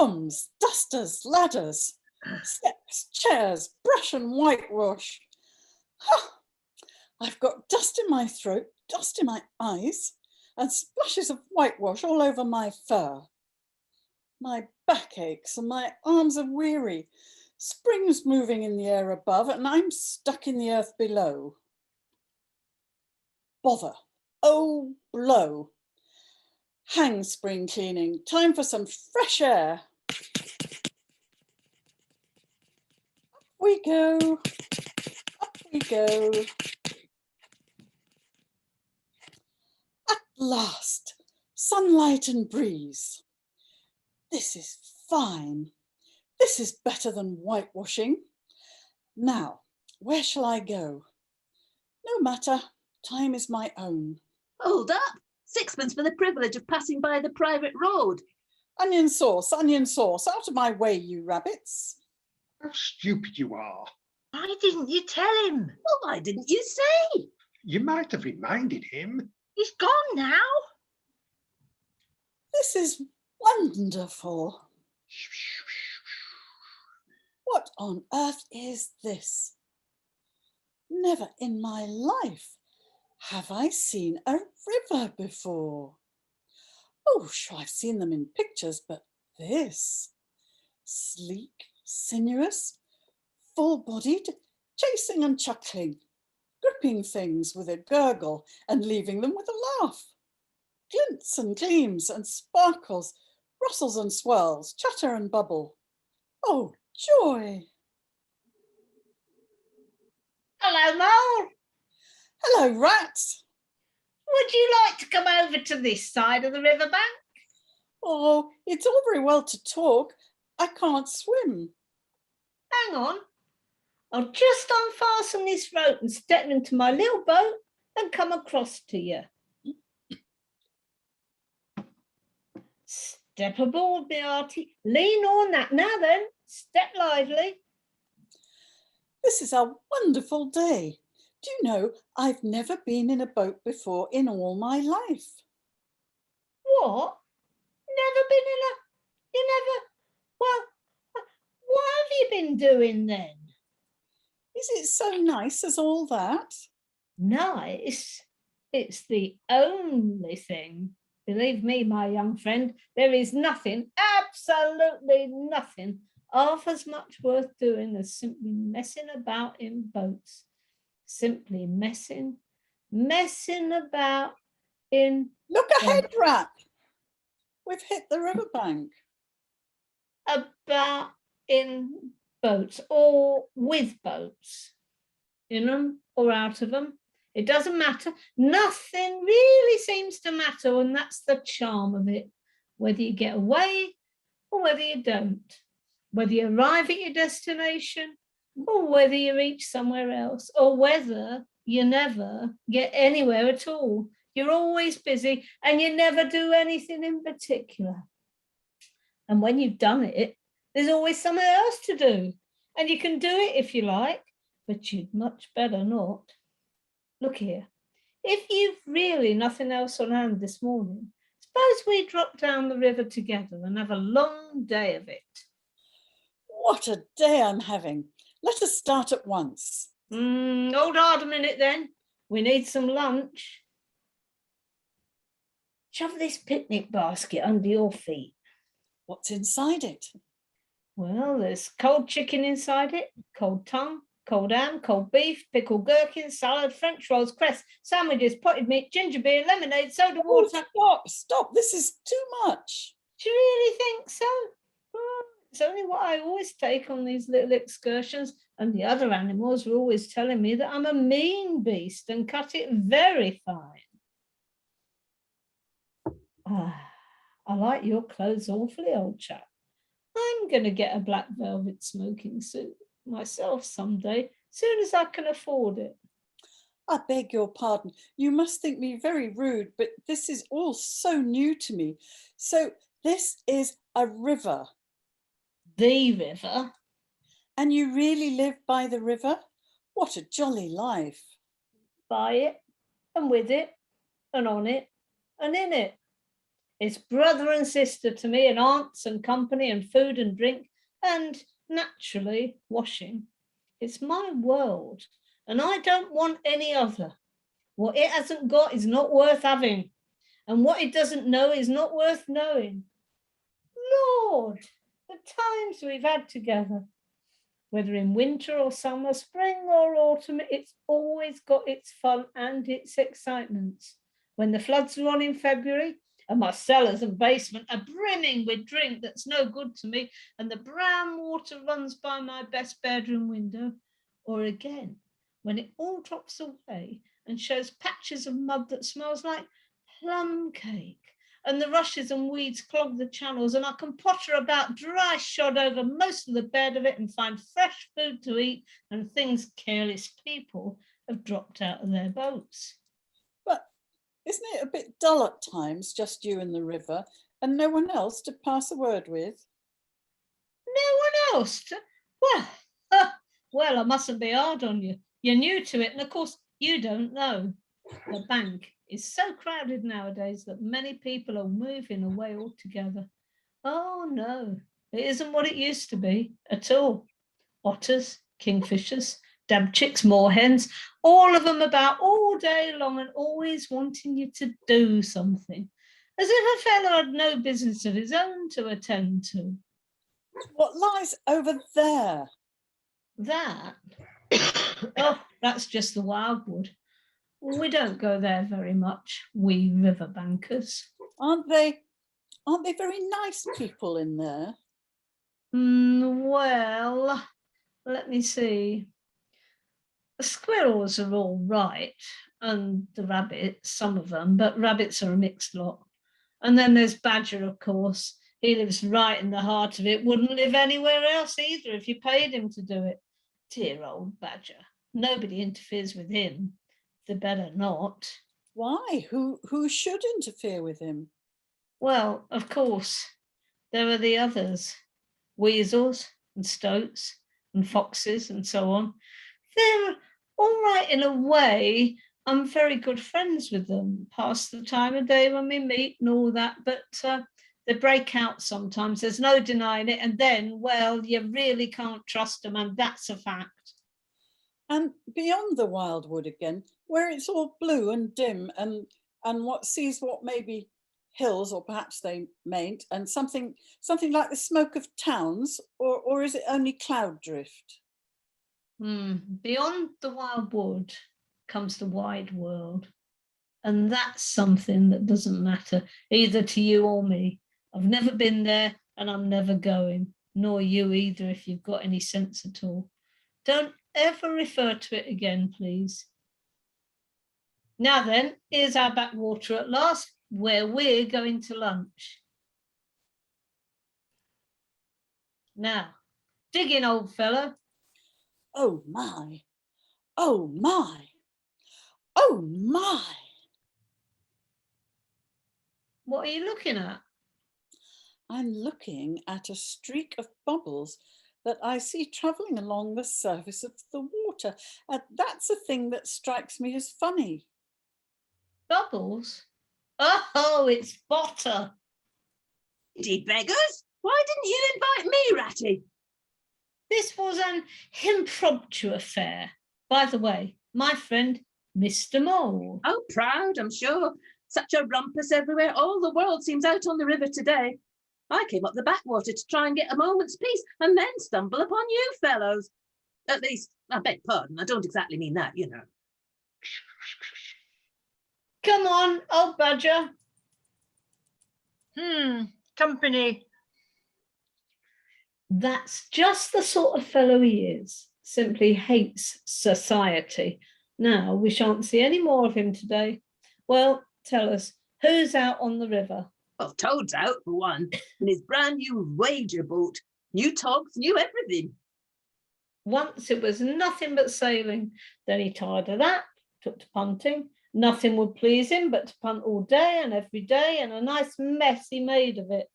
brooms, dusters, ladders, steps, chairs, brush and whitewash. Ha! I've got dust in my throat, dust in my eyes, and splashes of whitewash all over my fur. My back aches and my arms are weary. Spring's moving in the air above and I'm stuck in the earth below. Bother. Oh, blow. Hang spring cleaning. Time for some fresh air. Up we go. Up we go. At last, sunlight and breeze. This is fine. This is better than whitewashing. Now, where shall I go? No matter, time is my own. Hold up! Sixpence for the privilege of passing by the private road. Onion sauce, out of my way, you rabbits. How stupid you are. Why didn't you tell him? Well, why didn't you say? You might have reminded him. He's gone now. This is wonderful. What on earth is this? Never in my life have I seen a river before. Oh, sure, I've seen them in pictures, but this, sleek, sinuous, full-bodied, chasing and chuckling, gripping things with a gurgle and leaving them with a laugh. Glints and gleams and sparkles, rustles and swirls, chatter and bubble. Oh, joy! Hello, Mole. Hello, rats. Would you like to come over to this side of the riverbank? Oh, it's all very well to talk. I can't swim. Hang on. I'll just unfasten this rope and step into my little boat and come across to you. Step aboard, me hearty. Lean on that. Now then, step lively. This is a wonderful day. Do you know, I've never been in a boat before in all my life. What? Never been in a... You never... Well, what have you been doing then? Is it so nice as all that? Nice? It's the only thing. Believe me, my young friend, there is nothing, absolutely nothing, half as much worth doing as simply messing about in boats. Simply messing about in... Look ahead, Rat. We've hit the riverbank. About in boats or with boats. In them or out of them. It doesn't matter. Nothing really seems to matter, and that's the charm of it. Whether you get away or whether you don't. Whether you arrive at your destination or whether you reach somewhere else, or whether you never get anywhere at all. You're always busy and you never do anything in particular. And when you've done it, there's always something else to do. And you can do it if you like, but you'd much better not. Look here, if you've really nothing else on hand this morning, suppose we drop down the river together and have a long day of it. What a day I'm having. Let us start at once. Hold hard a minute then. We need some lunch. Shove this picnic basket under your feet. What's inside it? Well, there's cold chicken inside it, cold tongue, cold ham, cold beef, pickled gherkins, salad, French rolls, cress, sandwiches, potted meat, ginger beer, lemonade, soda water. Stop. This is too much. Do you really think so? It's only what I always take on these little excursions, and the other animals are always telling me that I'm a mean beast and cut it very fine. I like your clothes awfully, old chap. I'm going to get a black velvet smoking suit myself someday, soon as I can afford it. I beg your pardon. You must think me very rude, but this is all so new to me. So this is a river. The river? And you really live by the river? What a jolly life. By it, and with it, and on it, and in it. It's brother and sister to me, and aunts and company and food and drink, and naturally washing. It's my world, and I don't want any other. What it hasn't got is not worth having, and what it doesn't know is not worth knowing. Lord, the times we've had together, whether in winter or summer, spring or autumn, it's always got its fun and its excitements. When the floods are on in February, and my cellars and basement are brimming with drink that's no good to me, and the brown water runs by my best bedroom window, or again, when it all drops away and shows patches of mud that smells like plum cake, and the rushes and weeds clog the channels, and I can potter about dry shod over most of the bed of it and find fresh food to eat and things careless people have dropped out of their boats. But isn't it a bit dull at times, just you and the river, and no one else to pass a word with? No one else? Well, I mustn't be hard on you. You're new to it, and of course, you don't know. The bank is so crowded nowadays that many people are moving away altogether. Oh, no, it isn't what it used to be at all. Otters, kingfishers, dabchicks, moorhens, all of them about all day long and always wanting you to do something, as if a fellow had no business of his own to attend to. What lies over there? That? Oh, that's just the wildwood. We don't go there very much, we river bankers. Aren't they very nice people in there? Well, let me see. The squirrels are all right, and the rabbits, some of them, but rabbits are a mixed lot. And then there's Badger, of course. He lives right in the heart of it, wouldn't live anywhere else either if you paid him to do it. Dear old Badger. Nobody interferes with him. They better not. Why? Who should interfere with him? Well, of course, there are the others. Weasels and stoats and foxes and so on. They're all right in a way. I'm very good friends with them, pass the time of day when we meet and all that, but they break out sometimes. There's no denying it. And then, well, you really can't trust them, and that's a fact. And beyond the wildwood again, where it's all blue and dim and what sees what may be hills, or perhaps they mayn't, and something like the smoke of towns, or is it only cloud drift? Beyond the wildwood comes the wide world, and that's something that doesn't matter either to you or me. I've never been there, and I'm never going, nor you either if you've got any sense at all. Don't ever refer to it again, please. Now then, here's our backwater at last, where we're going to lunch. Now, dig in, old fellow. Oh my, oh my, oh my. What are you looking at? I'm looking at a streak of bubbles that I see travelling along the surface of the water. That's a thing that strikes me as funny. Bubbles? Oh, it's Botter. Indeed, beggars. Why didn't you invite me, Ratty? This was an impromptu affair. By the way, my friend, Mr. Mole. Oh, proud, I'm sure. Such a rumpus everywhere. All the world seems out on the river today. I came up the backwater to try and get a moment's peace and then stumble upon you fellows. At least, I beg pardon, I don't exactly mean that, you know. Come on, old Badger. Company. That's just the sort of fellow he is. Simply hates society. Now, we shan't see any more of him today. Well, tell us, who's out on the river? Well, Toad's out for one, in his brand new wager boat. New togs, new everything. Once it was nothing but sailing. Then he tired of that, took to punting. Nothing would please him but to punt all day and every day, and a nice mess he made of it.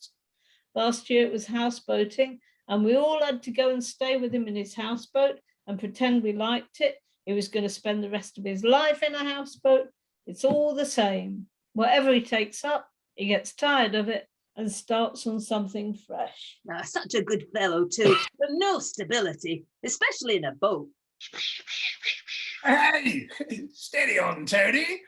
Last year it was houseboating, and we all had to go and stay with him in his houseboat and pretend we liked it. He was going to spend the rest of his life in a houseboat. It's all the same. Whatever he takes up, He gets tired of it and starts on something fresh. Ah, such a good fellow too, but no stability, especially in a boat. Hey, steady on, Toady.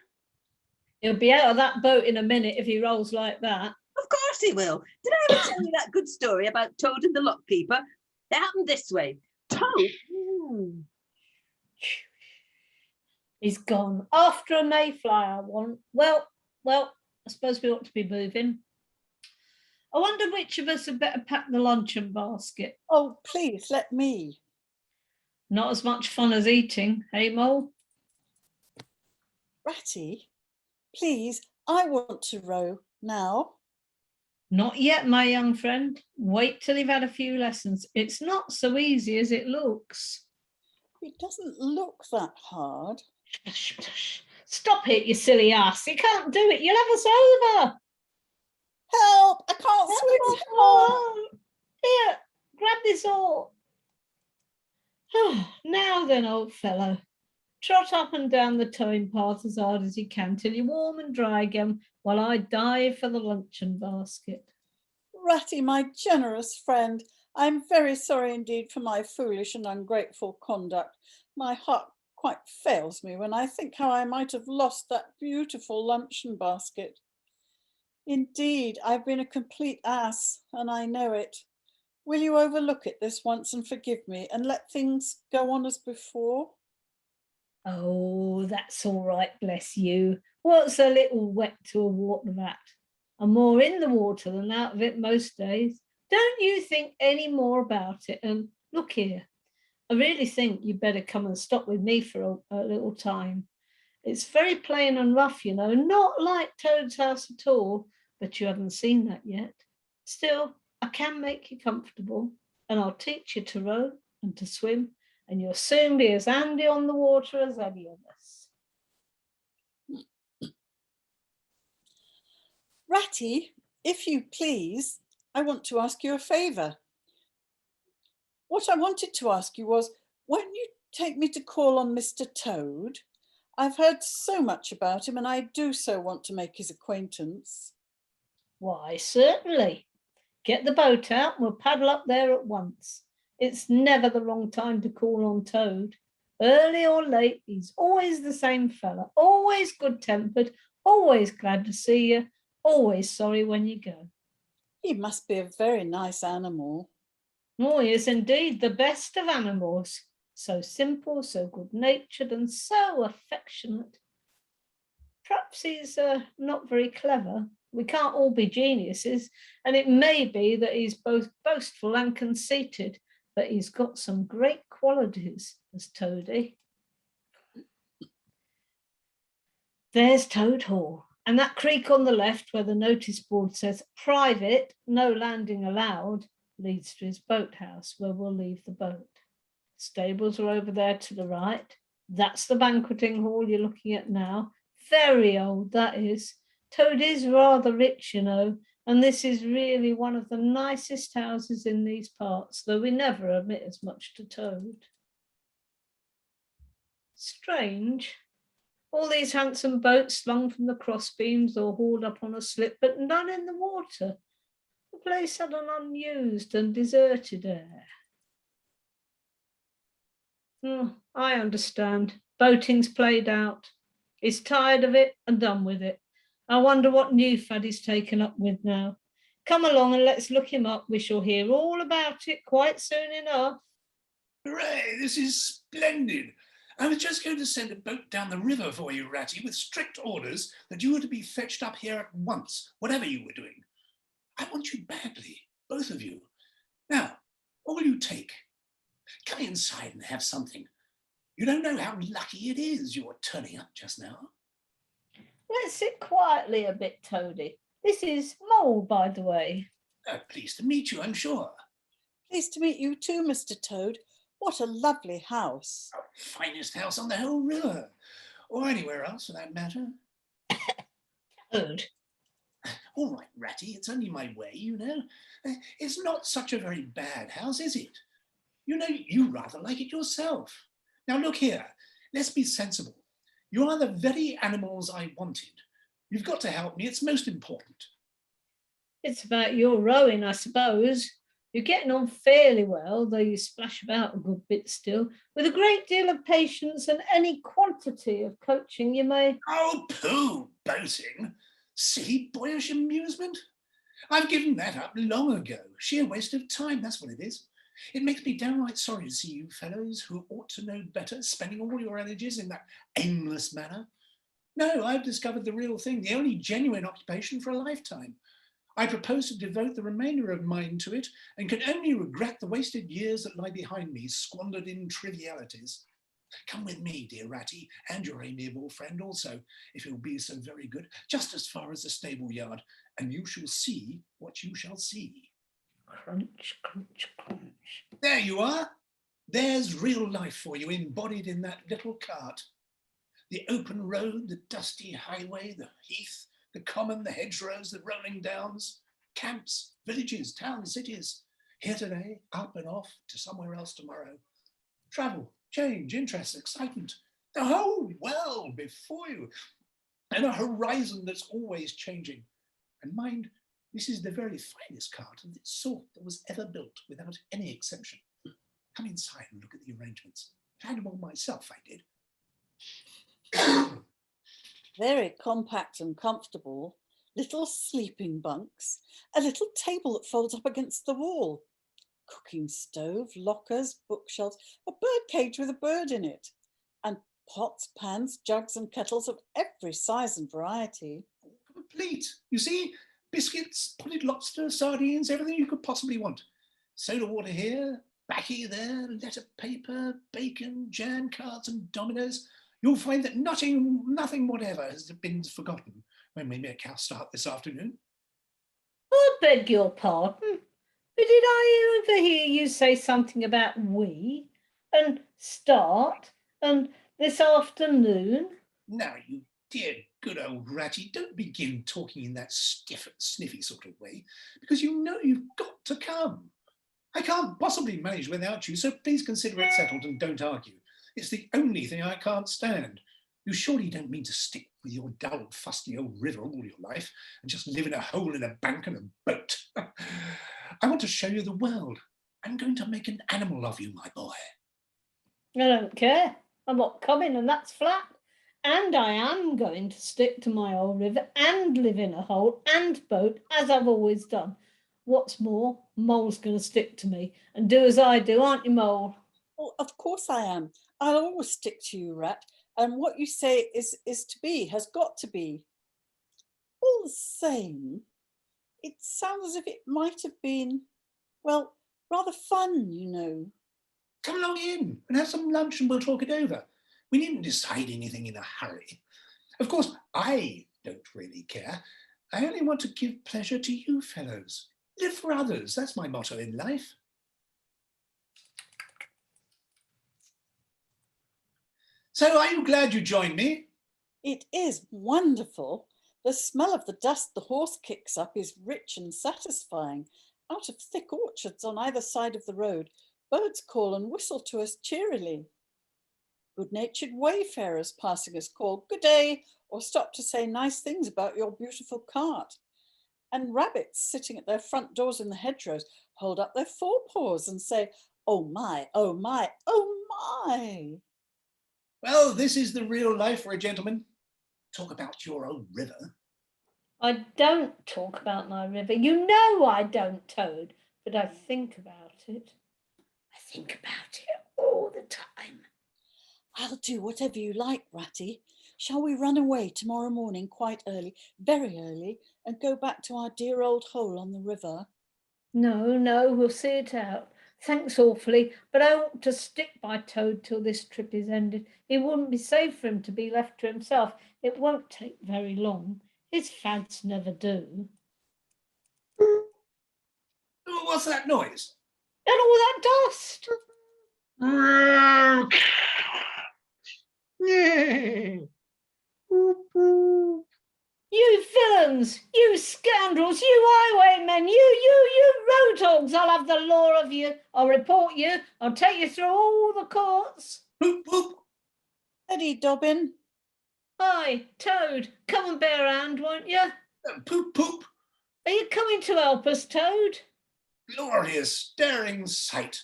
He'll be out of that boat in a minute if he rolls like that. Of course he will. Did I ever tell you that good story about Toad and the lockkeeper? It happened this way. Toad... He's gone. After a mayfly, I want. Well, I suppose we ought to be moving. I wonder which of us had better pack the luncheon basket. Oh, please let me. Not as much fun as eating, hey, Mole? Ratty, please, I want to row now. Not yet, my young friend. Wait till you've had a few lessons. It's not so easy as it looks. It doesn't look that hard. Stop it, you silly ass. You can't do it. You'll have us over. Help! I can't swim anymore. Here, grab this oar. Now then, old fellow, trot up and down the towing path as hard as you can till you're warm and dry again while I dive for the luncheon basket. Ratty, my generous friend, I'm very sorry indeed for my foolish and ungrateful conduct. My heart quite fails me when I think how I might have lost that beautiful luncheon basket. Indeed, I've been a complete ass, and I know it. Will you overlook it this once and forgive me and let things go on as before? Oh, that's all right, bless you. What's a little wet to a water rat? I'm more in the water than out of it most days. Don't you think any more about it. And look here, I really think you'd better come and stop with me for a little time. It's very plain and rough, you know, not like Toad's house at all, but you haven't seen that yet. Still, I can make you comfortable, and I'll teach you to row and to swim, and you'll soon be as handy on the water as any of us. Ratty, if you please, I want to ask you a favour. What I wanted to ask you was, won't you take me to call on Mr. Toad? I've heard so much about him and I do so want to make his acquaintance. Why, certainly. Get the boat out and we'll paddle up there at once. It's never the wrong time to call on Toad. Early or late, he's always the same fella, always good-tempered, always glad to see you, always sorry when you go. He must be a very nice animal. Oh, he is indeed the best of animals. So simple, so good-natured, and so affectionate. Perhaps he's not very clever. We can't all be geniuses, and it may be that he's both boastful and conceited, but he's got some great qualities, as Toady. There's Toad Hall, and that creek on the left where the notice board says private, no landing allowed, leads to his boathouse where we'll leave the boat. Stables are over there to the right. That's the banqueting hall you're looking at now. Very old, that is. Toad is rather rich, you know, and this is really one of the nicest houses in these parts, though we never admit as much to Toad. Strange. All these handsome boats slung from the crossbeams or hauled up on a slip, but none in the water. The place had an unused and deserted air. I understand. Boating's played out. He's tired of it and done with it. I wonder what new fad he's taken up with now. Come along and let's look him up. We shall hear all about it quite soon enough. Hooray, this is splendid. I was just going to send a boat down the river for you, Ratty, with strict orders that you were to be fetched up here at once, whatever you were doing. I want you badly, both of you. Now, what will you take? Come inside and have something. You don't know how lucky it is you're turning up just now. Let's sit quietly a bit, Toady. This is Mole, by the way. Pleased to meet you, I'm sure. Pleased to meet you too, Mr. Toad. What a lovely house. Finest house on the whole river, or anywhere else for that matter. Toad. All right, Ratty, it's only my way, you know. It's not such a very bad house, is it? You know, you rather like it yourself. Now look here, let's be sensible. You are the very animals I wanted. You've got to help me, it's most important. It's about your rowing, I suppose. You're getting on fairly well, though you splash about a good bit still, with a great deal of patience and any quantity of coaching you may. Oh, pooh, boating. Silly boyish amusement. I've given that up long ago. Sheer waste of time, that's what it is. It makes me downright sorry to see you fellows who ought to know better spending all your energies in that aimless manner. No, I've discovered the real thing, the only genuine occupation for a lifetime. I propose to devote the remainder of mine to it and can only regret the wasted years that lie behind me, squandered in trivialities. Come with me, dear Ratty, and your amiable friend also, if you'll be so very good, just as far as the stable yard, and you shall see what you shall see. Crunch, crunch, crunch. There you are. There's real life for you, embodied in that little cart. The open road, the dusty highway, the heath, the common, the hedgerows, the rolling downs, camps, villages, towns, cities. Here today, up and off to somewhere else tomorrow. Travel, change, interest, excitement. The whole world before you. And a horizon that's always changing. And mind, this is the very finest cart of its sort that was ever built, without any exception. Come inside and look at the arrangements. Planned them all myself, I did. Very compact and comfortable, little sleeping bunks, a little table that folds up against the wall, cooking stove, lockers, bookshelves, a bird cage with a bird in it, and pots, pans, jugs and kettles of every size and variety. Complete. You see, biscuits, potted lobster, sardines, everything you could possibly want. Soda water here, baccy there, letter paper, bacon, jam, cards and dominoes. You'll find that nothing whatever has been forgotten when we make our start this afternoon. I beg your pardon, but did I overhear you say something about we and start and this afternoon? Now, you dear good old Ratty, don't begin talking in that stiff, sniffy sort of way, because you know you've got to come. I can't possibly manage without you, so please consider it settled and don't argue. It's the only thing I can't stand. You surely don't mean to stick with your dull, fusty old river all your life and just live in a hole in a bank and a boat. I want to show you the world. I'm going to make an animal of you, my boy. I don't care. I'm not coming, and that's flat. And I am going to stick to my old river and live in a hole and boat, as I've always done. What's more, Mole's going to stick to me and do as I do, aren't you, Mole? Oh, of course I am. I'll always stick to you, Rat. And what you say is to be, has got to be. All the same, it sounds as if it might have been, well, rather fun, you know. Come along in and have some lunch and we'll talk it over. We needn't decide anything in a hurry. Of course, I don't really care. I only want to give pleasure to you fellows. Live for others, that's my motto in life. So are you glad you joined me? It is wonderful. The smell of the dust the horse kicks up is rich and satisfying. Out of thick orchards on either side of the road, birds call and whistle to us cheerily. Good-natured wayfarers passing us call good day or stop to say nice things about your beautiful cart. And rabbits sitting at their front doors in the hedgerows hold up their forepaws and say, oh my, oh my, oh my. Well, this is the real life for a gentleman. Talk about your old river. I don't talk about my river. You know I don't, Toad, but I think about it. I think about it all the time. I'll do whatever you like, Ratty. Shall we run away tomorrow morning quite early, very early, and go back to our dear old hole on the river? No, we'll see it out. Thanks awfully, but I ought to stick by Toad till this trip is ended. It wouldn't be safe for him to be left to himself. It won't take very long. His fads never do. What's that noise? And all that dust. You villains, you scoundrels, you highwaymen, you road hogs, I'll have the law of you. I'll report you. I'll take you through all the courts. Poop, poop. Eddie Dobbin. Hi, Toad, come and bear a hand, won't you? Poop, poop. Are you coming to help us, Toad? Glorious, daring sight.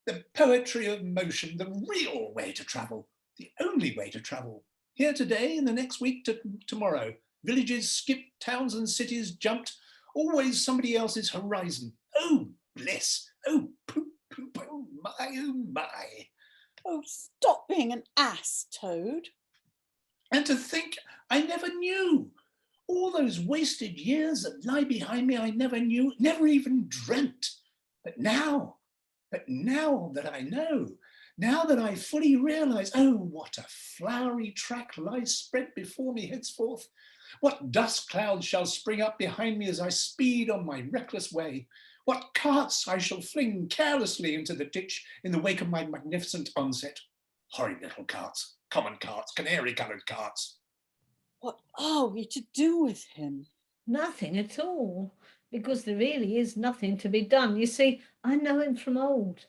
The poetry of motion, the real way to travel, the only way to travel. Here today, and the next week to tomorrow. Villages skipped, towns and cities jumped. Always somebody else's horizon. Oh, bliss. Oh, poop, poop, oh my, oh my. Oh, stop being an ass, Toad. And to think I never knew. All those wasted years that lie behind me, I never knew, never even dreamt. But now that I know, now that I fully realise, oh, what a flowery track lies spread before me henceforth. What dust clouds shall spring up behind me as I speed on my reckless way. What carts I shall fling carelessly into the ditch in the wake of my magnificent onset. Horrid little carts, common carts, canary-coloured carts. What are we to do with him? Nothing at all, because there really is nothing to be done. You see, I know him from old.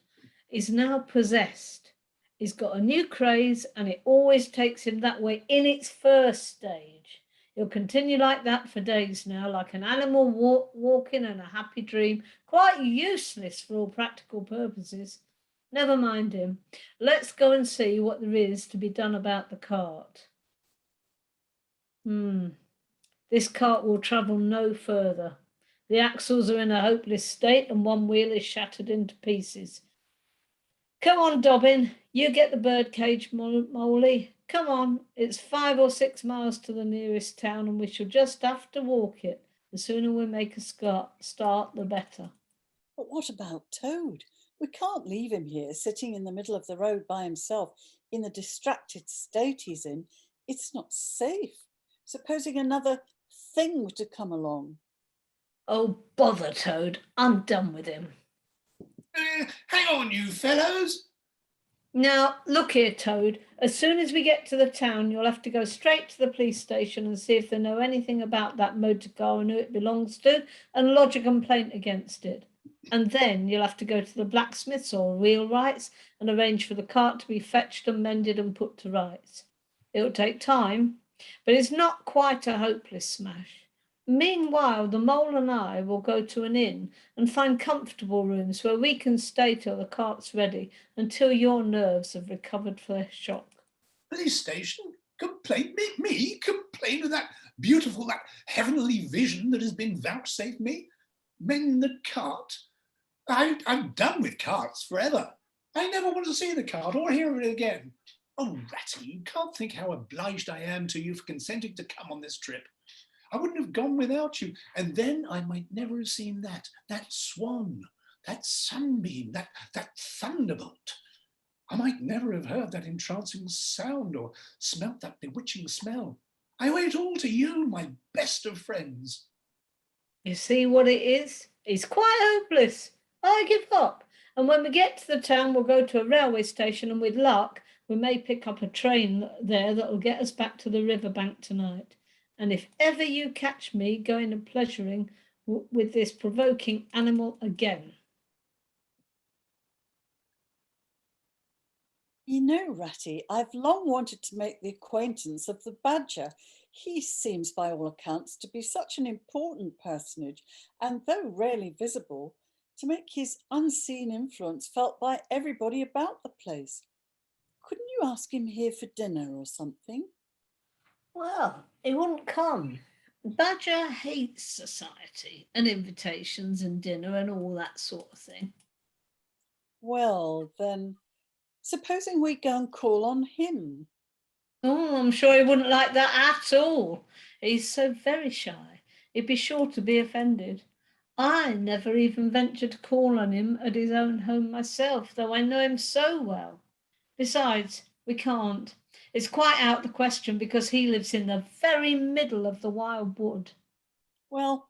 He's now possessed. He's got a new craze, and it always takes him that way in its first stage. He'll continue like that for days now, like an animal walking in a happy dream, quite useless for all practical purposes. Never mind him. Let's go and see what there is to be done about the cart. This cart will travel no further. The axles are in a hopeless state and one wheel is shattered into pieces. Come on, Dobbin, you get the birdcage, Molly. Come on, it's 5 or 6 miles to the nearest town and we shall just have to walk it. The sooner we make a start, the better. But what about Toad? We can't leave him here, sitting in the middle of the road by himself, in the distracted state he's in. It's not safe. Supposing another thing were to come along. Oh, bother Toad. I'm done with him. Hang on, you fellows. Now, look here, Toad. As soon as we get to the town, you'll have to go straight to the police station and see if they know anything about that motor car and who it belongs to and lodge a complaint against it. And then you'll have to go to the blacksmith's or wheelwright's and arrange for the cart to be fetched and mended and put to rights. It'll take time, but it's not quite a hopeless smash. Meanwhile, the mole and I will go to an inn and find comfortable rooms where we can stay till the cart's ready, until your nerves have recovered from their shock. Police station? Complain? Me? Complain of that beautiful, that heavenly vision that has been vouchsafed me? Mend the cart? I'm done with carts forever. I never want to see the cart or hear of it again. Oh, Ratty, you can't think how obliged I am to you for consenting to come on this trip. I wouldn't have gone without you, and then I might never have seen that swan, that sunbeam, that thunderbolt. I might never have heard that entrancing sound or smelt that bewitching smell. I owe it all to you, my best of friends. You see what it is? It's quite hopeless. I give up. And when we get to the town, we'll go to a railway station, and with luck, we may pick up a train there that'll get us back to the riverbank tonight. And if ever you catch me going and pleasuring with this provoking animal again. You know, Ratty, I've long wanted to make the acquaintance of the badger. He seems, by all accounts, to be such an important personage, and though rarely visible, to make his unseen influence felt by everybody about the place. Couldn't you ask him here for dinner or something? Well, he wouldn't come. Badger hates society and invitations and dinner and all that sort of thing. Well, then, supposing we go and call on him? Oh, I'm sure he wouldn't like that at all. He's so very shy. He'd be sure to be offended. I never even ventured to call on him at his own home myself, though I know him so well. Besides, we can't. It's quite out of the question because he lives in the very middle of the wild wood. Well,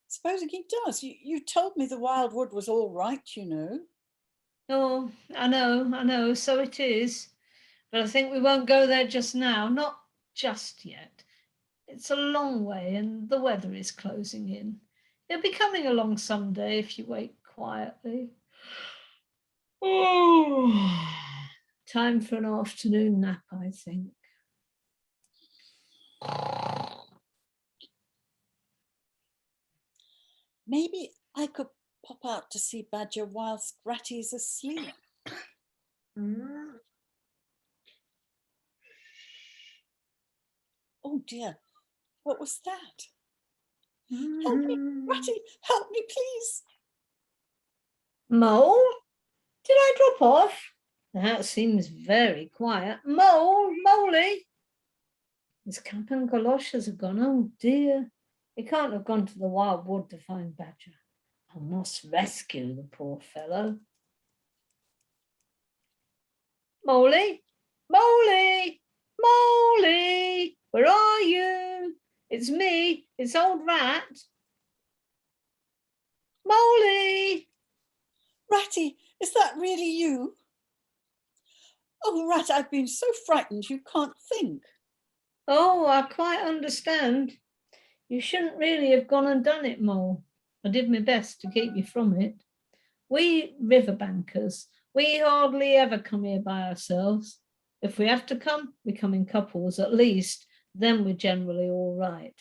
supposing he does. You told me the wild wood was all right, you know. Oh, I know, so it is. But I think we won't go there just now, not just yet. It's a long way and the weather is closing in. He'll be coming along some day if you wait quietly. Oh, time for an afternoon nap, I think. Maybe I could pop out to see Badger whilst Ratty's asleep. Oh dear, what was that? Help me, Ratty, help me, please. Mole? Did I drop off? That seems very quiet. Moley? His cap and galoshes have gone. Oh dear. He can't have gone to the wild wood to find Badger. I must rescue the poor fellow. Moley? Where are you? It's me. It's old Rat. Moley! Ratty, is that really you? Oh, Rat, I've been so frightened you can't think. Oh, I quite understand. You shouldn't really have gone and done it, Mole. I did my best to keep you from it. We riverbankers, we hardly ever come here by ourselves. If we have to come, we come in couples at least, then we're generally all right.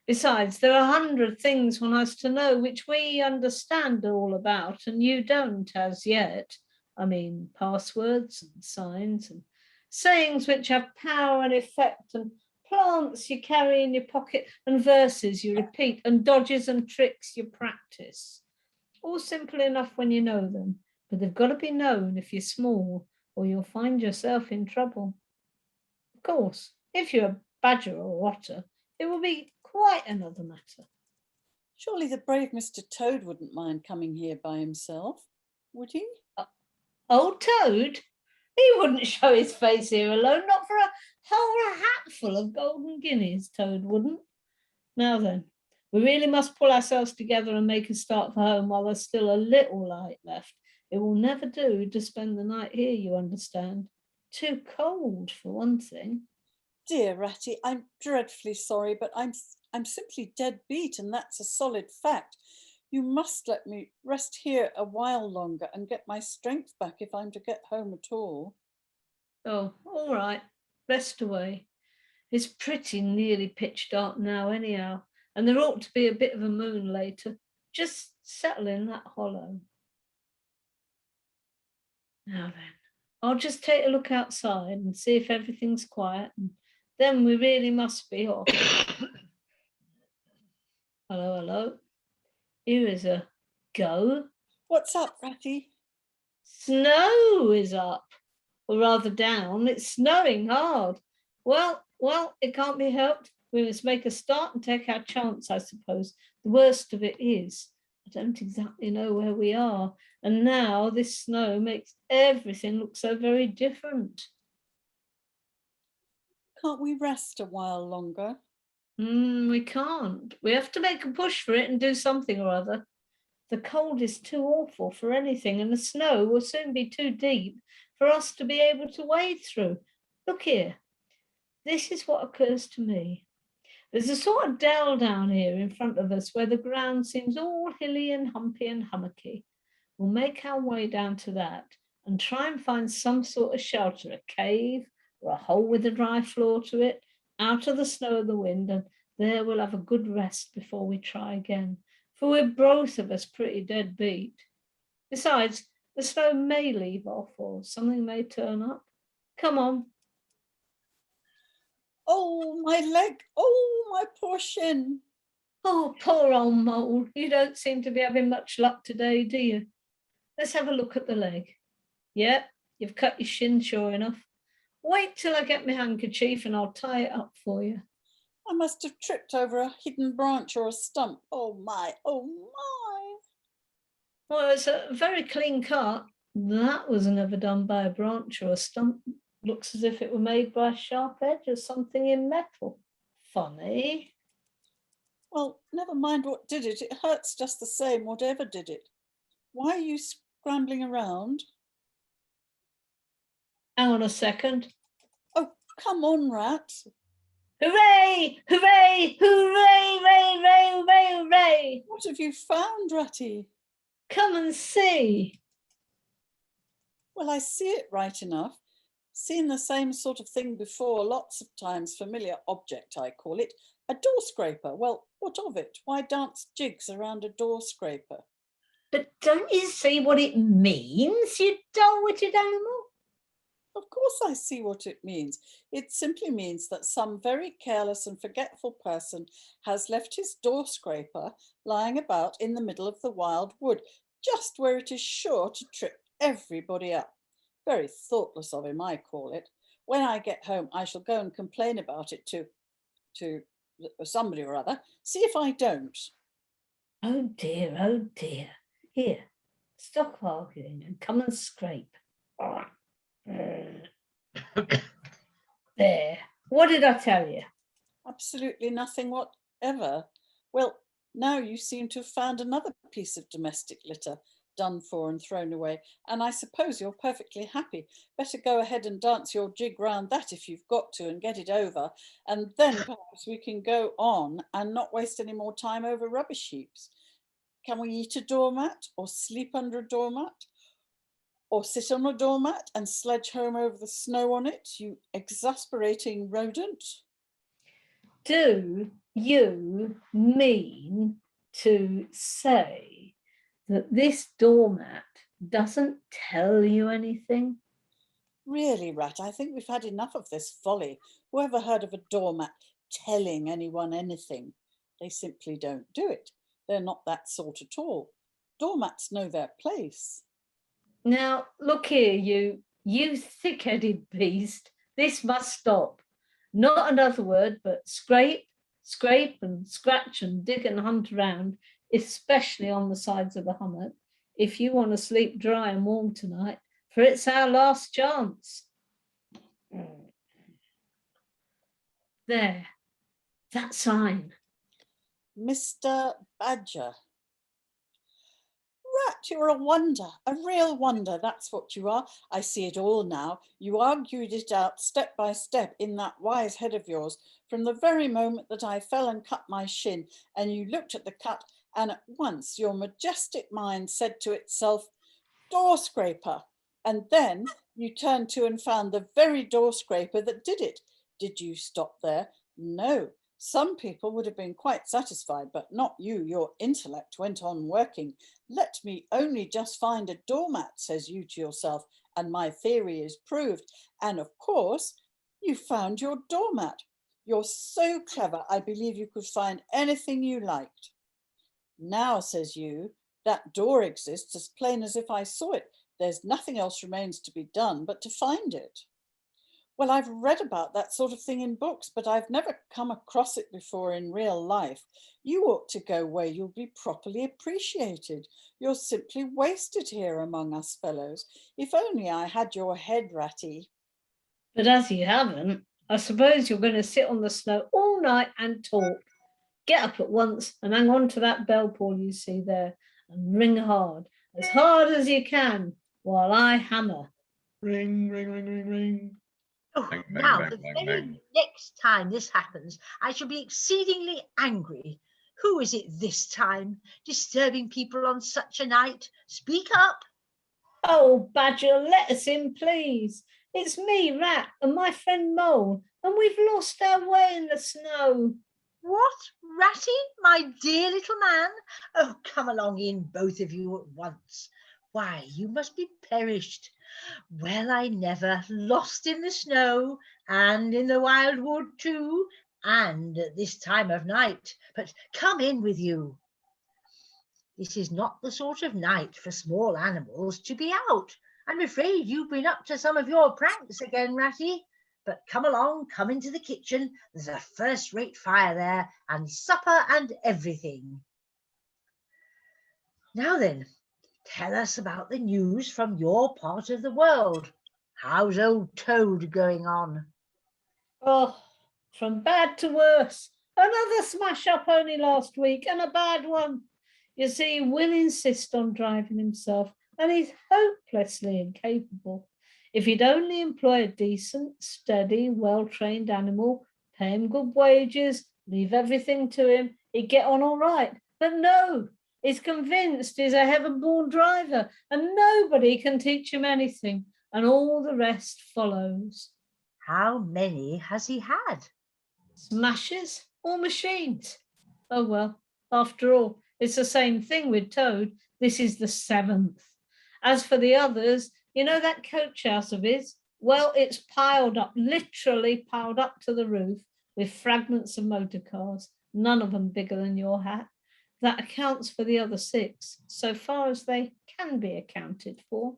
Besides, there are 100 things one has to know which we understand all about and you don't as yet. I mean, passwords and signs and sayings which have power and effect and plants you carry in your pocket and verses you repeat and dodges and tricks you practice. All simple enough when you know them, but they've got to be known if you're small or you'll find yourself in trouble. Of course, if you're a badger or otter, it will be quite another matter. Surely the brave Mr. Toad wouldn't mind coming here by himself, would he? Old Toad? He wouldn't show his face here alone, not for a whole hatful of golden guineas, Toad wouldn't. Now then, we really must pull ourselves together and make a start for home while there's still a little light left. It will never do to spend the night here, you understand. Too cold, for one thing. Dear Ratty, I'm dreadfully sorry, but I'm simply dead beat, and that's a solid fact. You must let me rest here a while longer and get my strength back if I'm to get home at all. Oh, all right. Rest away. It's pretty nearly pitch dark now anyhow, and there ought to be a bit of a moon later. Just settle in that hollow. Now then, I'll just take a look outside and see if everything's quiet, and then we really must be off. Hello. Here is a go. What's up, Ratty? Snow is up, or rather down. It's snowing hard. Well, it can't be helped. We must make a start and take our chance, I suppose. The worst of it is, I don't exactly know where we are. And now this snow makes everything look so very different. Can't we rest a while longer? We can't. We have to make a push for it and do something or other. The cold is too awful for anything, and the snow will soon be too deep for us to be able to wade through. Look here. This is what occurs to me. There's a sort of dell down here in front of us where the ground seems all hilly and humpy and hummocky. We'll make our way down to that and try and find some sort of shelter, a cave or a hole with a dry floor to it, out of the snow and the wind, and there we'll have a good rest before we try again, for we're both of us pretty dead beat. Besides, the snow may leave off or something may turn up. Come on. Oh, my leg. Oh, my poor shin. Oh, poor old Mole. You don't seem to be having much luck today, do you? Let's have a look at the leg. Yep, you've cut your shin, sure enough. Wait till I get my handkerchief and I'll tie it up for you. I must have tripped over a hidden branch or a stump. Oh, my. Well, it's a very clean cut. That was never done by a branch or a stump. Looks as if it were made by a sharp edge or something in metal. Funny. Well, never mind what did it. It hurts just the same, whatever did it. Why are you scrambling around? Hang on a second. Oh, come on, Rat. Hooray! Hooray! Hooray! Hooray! What have you found, Ratty? Come and see. Well, I see it right enough. Seen the same sort of thing before, lots of times. Familiar object, I call it. A door scraper. Well, what of it? Why dance jigs around a door scraper? But don't you see what it means, you dull-witted animal? Of course I see what it means. It simply means that some very careless and forgetful person has left his door scraper lying about in the middle of the wild wood, just where it is sure to trip everybody up. Very thoughtless of him, I call it. When I get home, I shall go and complain about it to somebody or other. See if I don't. Oh dear, oh dear. Here, stop arguing and come and scrape. There. What did I tell you? Absolutely nothing whatever. Well, now you seem to have found another piece of domestic litter done for and thrown away, and I suppose you're perfectly happy. Better go ahead and dance your jig round that if you've got to, and get it over, and then perhaps we can go on and not waste any more time over rubbish heaps. Can we eat a doormat, or sleep under a doormat, or sit on a doormat and sledge home over the snow on it, you exasperating rodent? Do you mean to say that this doormat doesn't tell you anything? Really, Rat, I think we've had enough of this folly. Whoever heard of a doormat telling anyone anything? They simply don't do it. They're not that sort at all. Doormats know their place. Now, look here, you thick-headed beast. This must stop. Not another word, but scrape, scrape and scratch and dig and hunt around, especially on the sides of the hummock, if you want to sleep dry and warm tonight, for it's our last chance. There, that sign. Mr. Badger. Rat, you're a wonder, a real wonder, that's what you are. I see it all now. You argued it out step by step in that wise head of yours from the very moment that I fell and cut my shin, and you looked at the cut, and at once your majestic mind said to itself, door scraper, and then you turned to and found the very door scraper that did it. Did you stop there? No. Some people would have been quite satisfied, but not you. Your intellect went on working. Let me only just find a doormat, says you to yourself, and my theory is proved. And of course, you found your doormat. You're so clever, I believe you could find anything you liked. Now, says you, that door exists as plain as if I saw it. There's nothing else remains to be done but to find it. Well, I've read about that sort of thing in books, but I've never come across it before in real life. You ought to go where you'll be properly appreciated. You're simply wasted here among us fellows. If only I had your head, Ratty. But as you haven't, I suppose you're going to sit on the snow all night and talk. Get up at once and hang on to that bell pull you see there and ring hard as you can, while I hammer. Ring, ring, ring, ring, ring. Oh, Bang, bang, now, bang, the bang, very bang. next time this happens, I shall be exceedingly angry. Who is it this time, disturbing people on such a night? Speak up. Oh, Badger, let us in, please. It's me, Rat, and my friend Mole, and we've lost our way in the snow. What, Ratty, my dear little man? Oh, come along in, both of you at once. Why, you must be perished. Well, I never, lost in the snow, and in the wild wood too, and at this time of night. But come in with you. This is not the sort of night for small animals to be out. I'm afraid you've been up to some of your pranks again, Ratty. But come along, come into the kitchen. There's a first-rate fire there, and supper and everything. Now then, tell us about the news from your part of the world. How's old Toad going on? Oh, from bad to worse. Another smash up only last week, and a bad one. You see, Will insists on driving himself, and he's hopelessly incapable. If he'd only employ a decent, steady, well-trained animal, pay him good wages, leave everything to him, he'd get on all right. But no, he's convinced he's a heaven-born driver, and nobody can teach him anything, and all the rest follows. How many has he had? Smashes? or machines. Oh well, after all, it's the same thing with Toad. This is the 7th. As for the others, you know that coach house of his? Well, it's piled up, literally piled up to the roof with fragments of motor cars, none of them bigger than your hat. That accounts for the other 6, so far as they can be accounted for.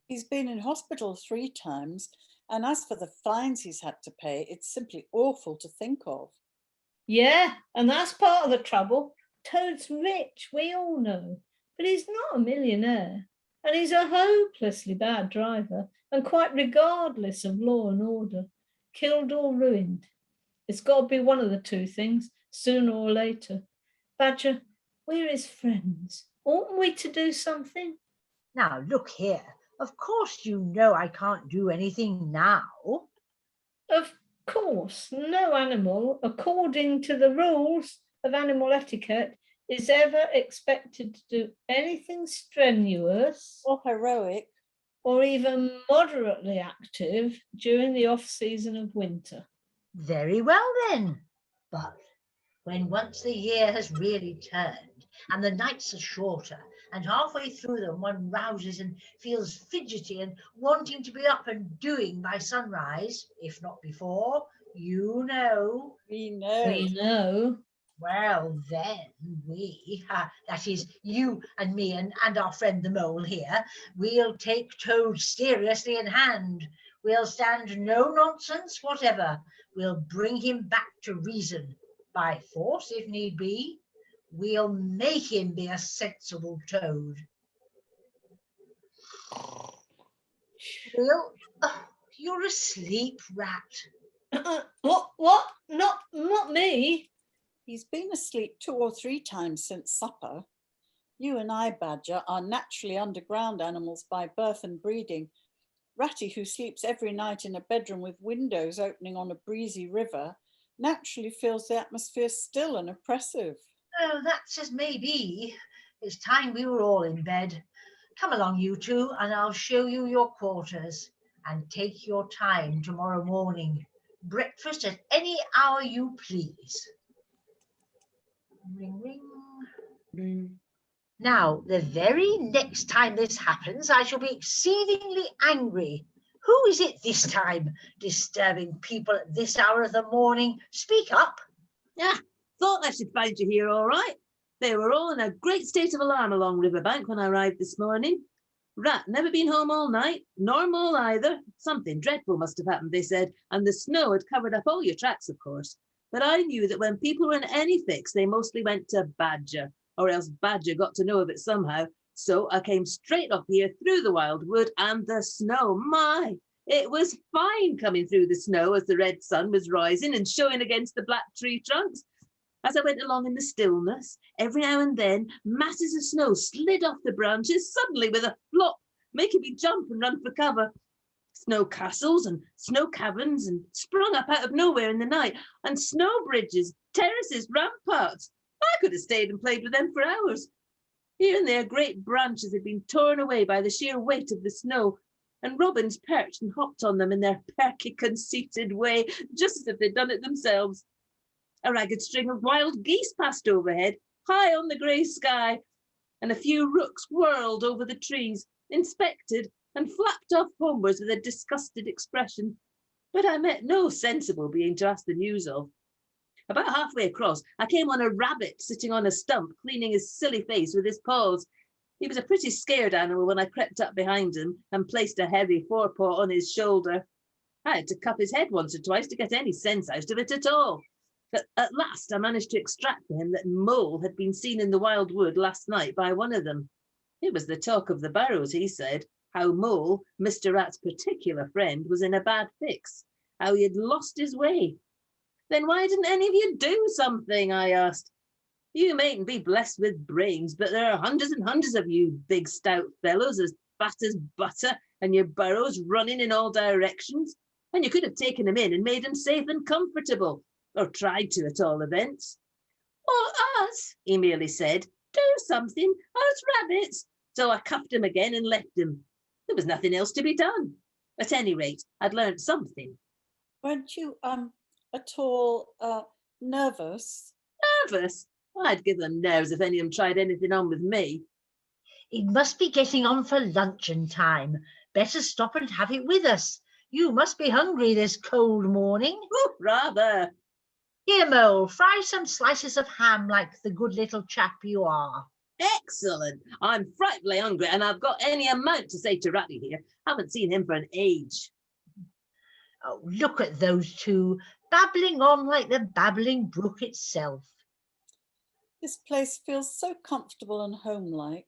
He's been in hospital 3 times, and as for the fines he's had to pay, it's simply awful to think of. Yeah, and that's part of the trouble. Toad's rich, we all know, but he's not a millionaire, and he's a hopelessly bad driver, and quite regardless of law and order, killed or ruined. It's got to be one of the 2 things, sooner or later. Badger, we're his friends. Oughtn't we to do something? Now, look here. Of course you know I can't do anything now. Of course, no animal, according to the rules of animal etiquette, is ever expected to do anything strenuous Or heroic. or even moderately active during the off-season of winter. Very well then. But when once the year has really turned and the nights are shorter and halfway through them one rouses and feels fidgety and wanting to be up and doing by sunrise, if not before, you know. We know. We know. Well, then that is you and me and our friend the mole here, we'll take Toad seriously in hand. We'll stand no nonsense whatever. We'll bring him back to reason, by force if need be. We'll make him be a sensible Toad. Will, you're asleep, Rat. What? Not me. He's been asleep 2 or 3 times since supper. You and I, Badger, are naturally underground animals by birth and breeding. Ratty, who sleeps every night in a bedroom with windows opening on a breezy river, naturally feels the atmosphere still and oppressive. Oh, that's as may be. It's time we were all in bed. Come along, you 2, and I'll show you your quarters. And take your time tomorrow morning. Breakfast at any hour you please. Ring, ring. Ring. Now, the very next time this happens, I shall be exceedingly angry. Who is it this time, disturbing people at this hour of the morning? Speak up. Yeah, thought I should find you here all right. They were all in a great state of alarm along Riverbank when I arrived this morning. Rat never been home all night, nor Mole either. Something dreadful must have happened, they said, and the snow had covered up all your tracks, of course. But I knew that when people were in any fix, they mostly went to Badger, or else Badger got to know of it somehow. So I came straight up here through the wild wood and the snow. My, it was fine coming through the snow as the red sun was rising and showing against the black tree trunks. As I went along in the stillness, every now and then, masses of snow slid off the branches suddenly with a flop, making me jump and run for cover. Snow castles and snow caverns and sprung up out of nowhere in the night, and snow bridges, terraces, ramparts. I could have stayed and played with them for hours. Here and there, great branches had been torn away by the sheer weight of the snow, and robins perched and hopped on them in their perky, conceited way, just as if they'd done it themselves. A ragged string of wild geese passed overhead, high on the grey sky, and a few rooks whirled over the trees, inspected, and flapped off homewards with a disgusted expression. But I met no sensible being to ask the news of. About halfway across, I came on a rabbit sitting on a stump, cleaning his silly face with his paws. He was a pretty scared animal when I crept up behind him and placed a heavy forepaw on his shoulder. I had to cuff his head once or twice to get any sense out of it at all. But at last I managed to extract from him that Mole had been seen in the wild wood last night by one of them. It was the talk of the barrows, he said, how Mole, Mr. Rat's particular friend, was in a bad fix, how he had lost his way. Then why didn't any of you do something, I asked. You mayn't be blessed with brains, but there are hundreds and hundreds of you big stout fellows as fat as butter and your burrows running in all directions, and you could have taken them in and made them safe and comfortable, or tried to at all events. Or us, he merely said, do something, us rabbits. So I cuffed him again and left him. There was nothing else to be done. At any rate, I'd learned something. Weren't you at all Nervous? Nervous? I'd give them nerves if any of them tried anything on with me. It must be getting on for luncheon time. Better stop and have it with us. You must be hungry this cold morning. Oh, rather. Here, Mole, fry some slices of ham like the good little chap you are. Excellent. I'm frightfully hungry, and I've got any amount to say to Ratty here. Haven't seen him for an age. Oh, look at those two, babbling on like the babbling brook itself. This place feels so comfortable and homelike.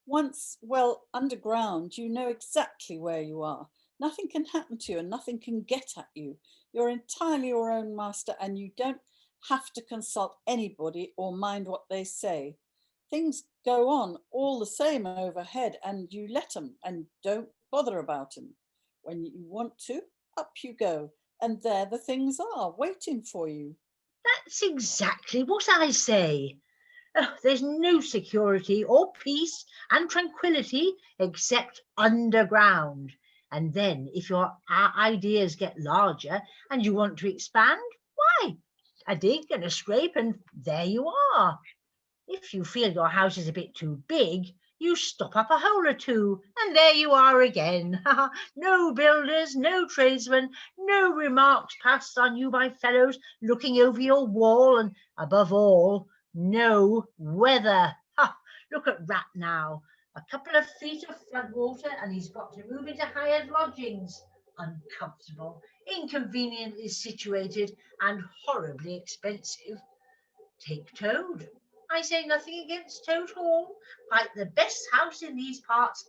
Once, well, underground, you know exactly where you are. Nothing can happen to you and nothing can get at you. You're entirely your own master and you don't have to consult anybody or mind what they say. Things go on all the same overhead and you let them and don't bother about them. When you want to, up you go. And there the things are waiting for you. That's exactly what I say. Oh, there's no security or peace and tranquility except underground. And then if your ideas get larger and you want to expand, why, a dig and a scrape and there you are. If you feel your house is a bit too big, you stop up a hole or two and there you are again. No builders, no tradesmen, no remarks passed on you by fellows looking over your wall, and above all, no weather. Ha! Look at Rat now. A couple of feet of floodwater and he's got to move into hired lodgings. Uncomfortable, inconveniently situated and horribly expensive. Take Toad. I say nothing against Toad Hall. Quite the best house in these parts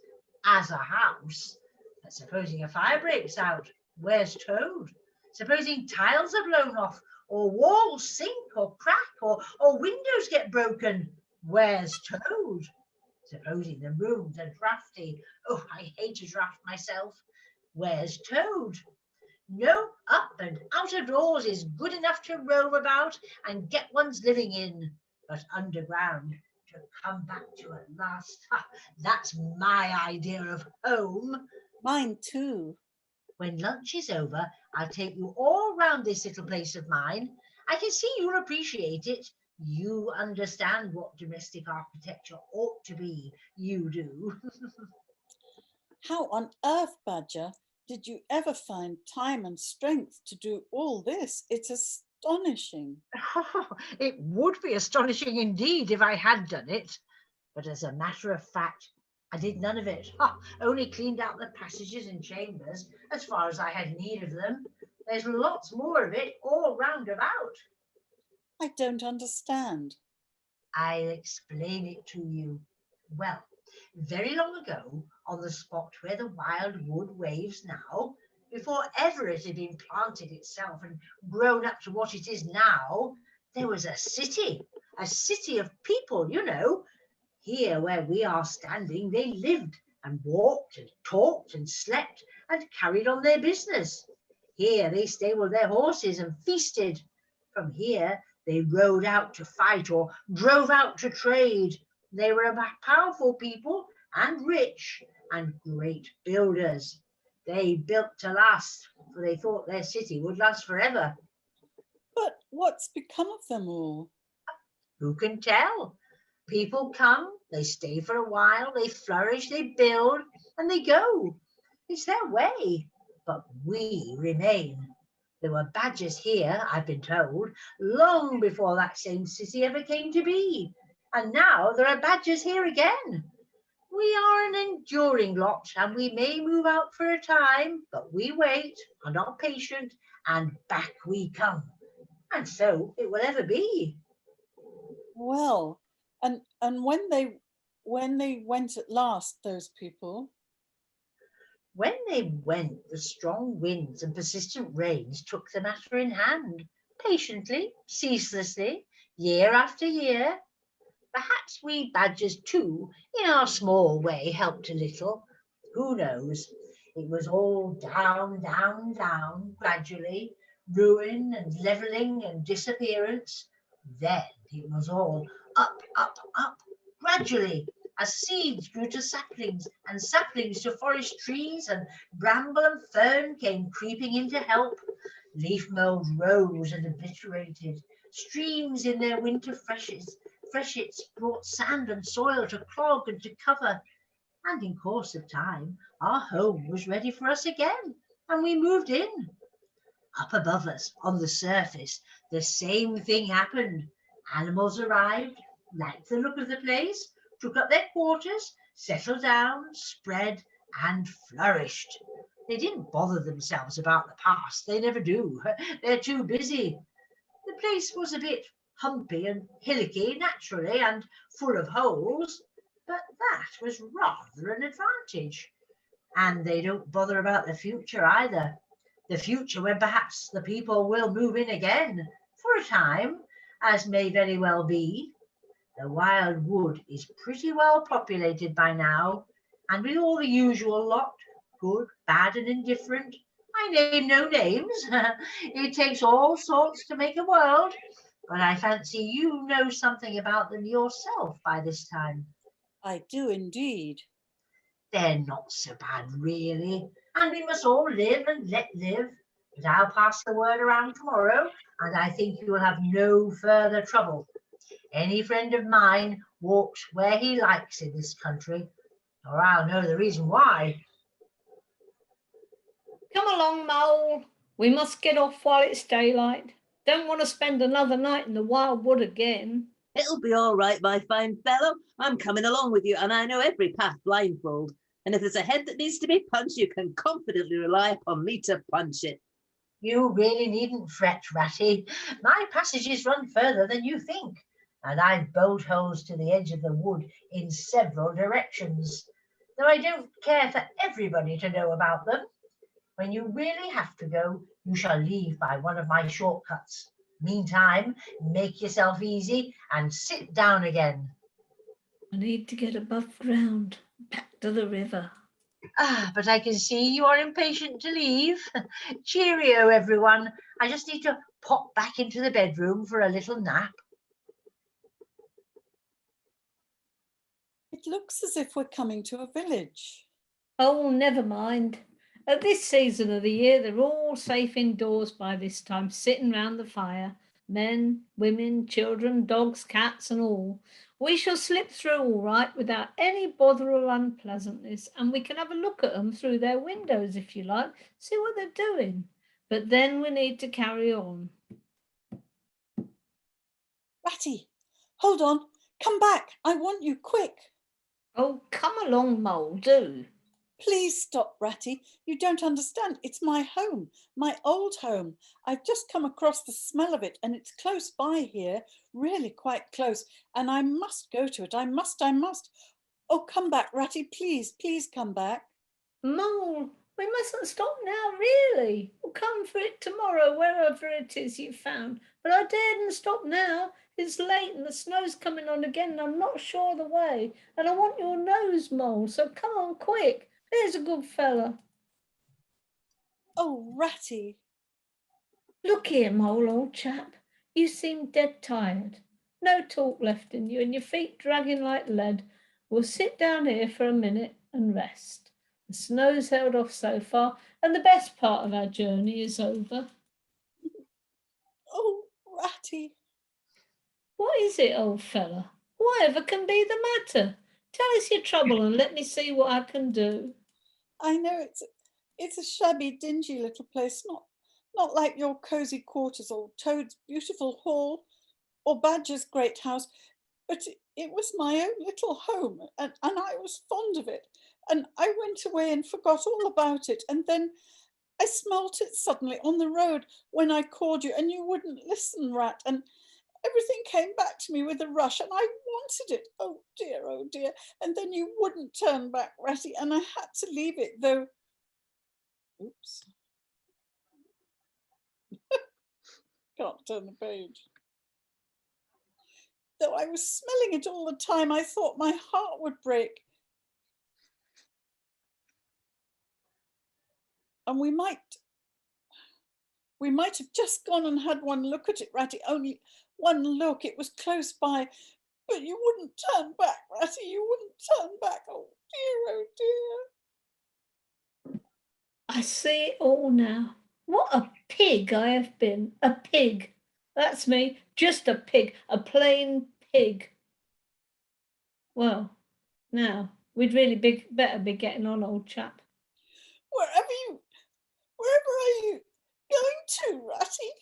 as a house. But supposing a fire breaks out, where's Toad? Supposing tiles are blown off, or walls sink or crack, or windows get broken, where's Toad? Supposing the rooms are drafty. Oh, I hate a draft myself. Where's Toad? No up and out of doors is good enough to roam about and get one's living in. But underground, to come back to at last, that's my idea of home. Mine too. When lunch is over, I'll take you all round this little place of mine. I can see you'll appreciate it. You understand what domestic architecture ought to be. You do. How on earth, Badger, did you ever find time and strength to do all this? It's astonishing. It would be astonishing indeed if I had done it. But as a matter of fact, I did none of it. Only cleaned out the passages and chambers as far as I had need of them. There's lots more of it all round about. I don't understand. I'll explain it to you. Well, very long ago, on the spot where the wild wood waves now, before ever it had been planted itself and grown up to what it is now, there was a city of people, you know. Here where we are standing, they lived and walked and talked and slept and carried on their business. Here they stabled their horses and feasted. From here they rode out to fight or drove out to trade. They were a powerful people and rich and great builders. They built to last, for they thought their city would last forever. But what's become of them all? Who can tell? People come, they stay for a while, they flourish, they build, and they go. It's their way. But we remain. There were badgers here, I've been told, long before that same city ever came to be. And now there are badgers here again. We are an enduring lot, and we may move out for a time, but we wait and are patient, and back we come. And so it will ever be. Well, and when they went at last, those people, When they went, the strong winds and persistent rains took the matter in hand, patiently, ceaselessly, year after year. Perhaps we badgers too, in our small way, helped a little. Who knows? It was all down, down, down, gradually, ruin and levelling and disappearance. Then it was all up, up, up, gradually, as seeds grew to saplings, and saplings to forest trees, and bramble and fern came creeping in to help. Leaf mould rose and obliterated, Streams in their winter freshets brought sand and soil to clog and to cover. And in course of time, our home was ready for us again, and we moved in. Up above us, on the surface, the same thing happened. Animals arrived, liked the look of the place, took up their quarters, settled down, spread, and flourished. They didn't bother themselves about the past. They never do. They're too busy. The place was a bit humpy and hillocky naturally and full of holes, but that was rather an advantage. And they don't bother about the future either. The future when perhaps the people will move in again for a time, as may very well be. The wild wood is pretty well populated by now, and with all the usual lot, good, bad, and indifferent. I name no names. It takes all sorts to make a world, but I fancy you know something about them yourself by this time. I do indeed. They're not so bad, really, and we must all live and let live. But I'll pass the word around tomorrow, and I think you will have no further trouble. Any friend of mine walks where he likes in this country, or I'll know the reason why. Come along, Mole. We must get off while it's daylight. Don't want to spend another night in the wild wood again. It'll be all right, my fine fellow. I'm coming along with you, and I know every path blindfold. And if there's a head that needs to be punched, you can confidently rely upon me to punch it. You really needn't fret, Ratty. My passages run further than you think, and I've bolt holes to the edge of the wood in several directions, though I don't care for everybody to know about them. When you really have to go, you shall leave by one of my shortcuts. Meantime, make yourself easy and sit down again. I need to get above ground, back to the river. But I can see you are impatient to leave. Cheerio, everyone. I just need to pop back into the bedroom for a little nap. It looks as if we're coming to a village. Oh, never mind. At this season of the year, they're all safe indoors by this time, sitting round the fire. Men, women, children, dogs, cats, and all. We shall slip through all right without any bother or unpleasantness, and we can have a look at them through their windows if you like, see what they're doing. But then we need to carry on. Ratty, hold on. Come back. I want you quick. Oh, come along, Mole, do. Please stop, Ratty. You don't understand. It's my home, my old home. I've just come across the smell of it, and it's close by here, really quite close, and I must go to it. I must. Oh, come back, Ratty, please come back. Mole, we mustn't stop now, really. We'll come for it tomorrow, wherever it is you found. But I daren't stop now. It's late and the snow's coming on again, and I'm not sure of the way. And I want your nose, Mole, so come on quick. There's a good fella. Oh, Ratty. Look here, Mole, old chap. You seem dead tired. No talk left in you, and your feet dragging like lead. We'll sit down here for a minute and rest. The snow's held off so far, and the best part of our journey is over. Oh, Ratty. What is it, old fella? Whatever can be the matter? Tell us your trouble and let me see what I can do. I know it's a shabby, dingy little place, not like your cosy quarters or Toad's beautiful hall or Badger's great house, but it was my own little home, and I was fond of it. And I went away and forgot all about it. And then I smelt it suddenly on the road when I called you, and you wouldn't listen, Rat. And everything came back to me with a rush, and I wanted it. Oh dear. And then you wouldn't turn back, Ratty, and I had to leave it, though. Oops. Can't turn the page. Though I was smelling it all the time, I thought my heart would break. And we might have just gone and had one look at it, Ratty, only one look. It was close by, but you wouldn't turn back, Ratty, you wouldn't turn back. Oh dear. I see it all now. What a pig I have been, a pig. That's me, just a pig, a plain pig. Well, now, we'd really better be getting on, old chap. Wherever are you going to, Ratty?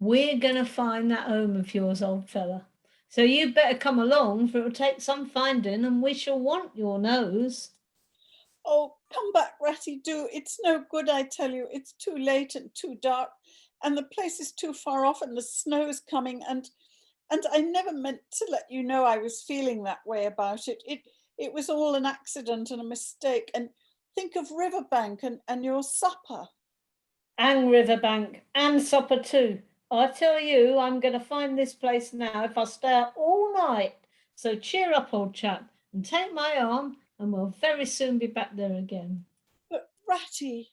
We're going to find that home of yours, old fella. So you better come along, for it'll take some finding, and we shall want your nose. Oh, come back, Ratty, do. It's no good, I tell you. It's too late and too dark, and the place is too far off, and the snow's coming, and I never meant to let you know I was feeling that way about it. It was all an accident and a mistake. And think of Riverbank and your supper. And Riverbank, and supper too. I tell you, I'm going to find this place now if I stay up all night. So cheer up, old chap, and take my arm, and we'll very soon be back there again. But Ratty.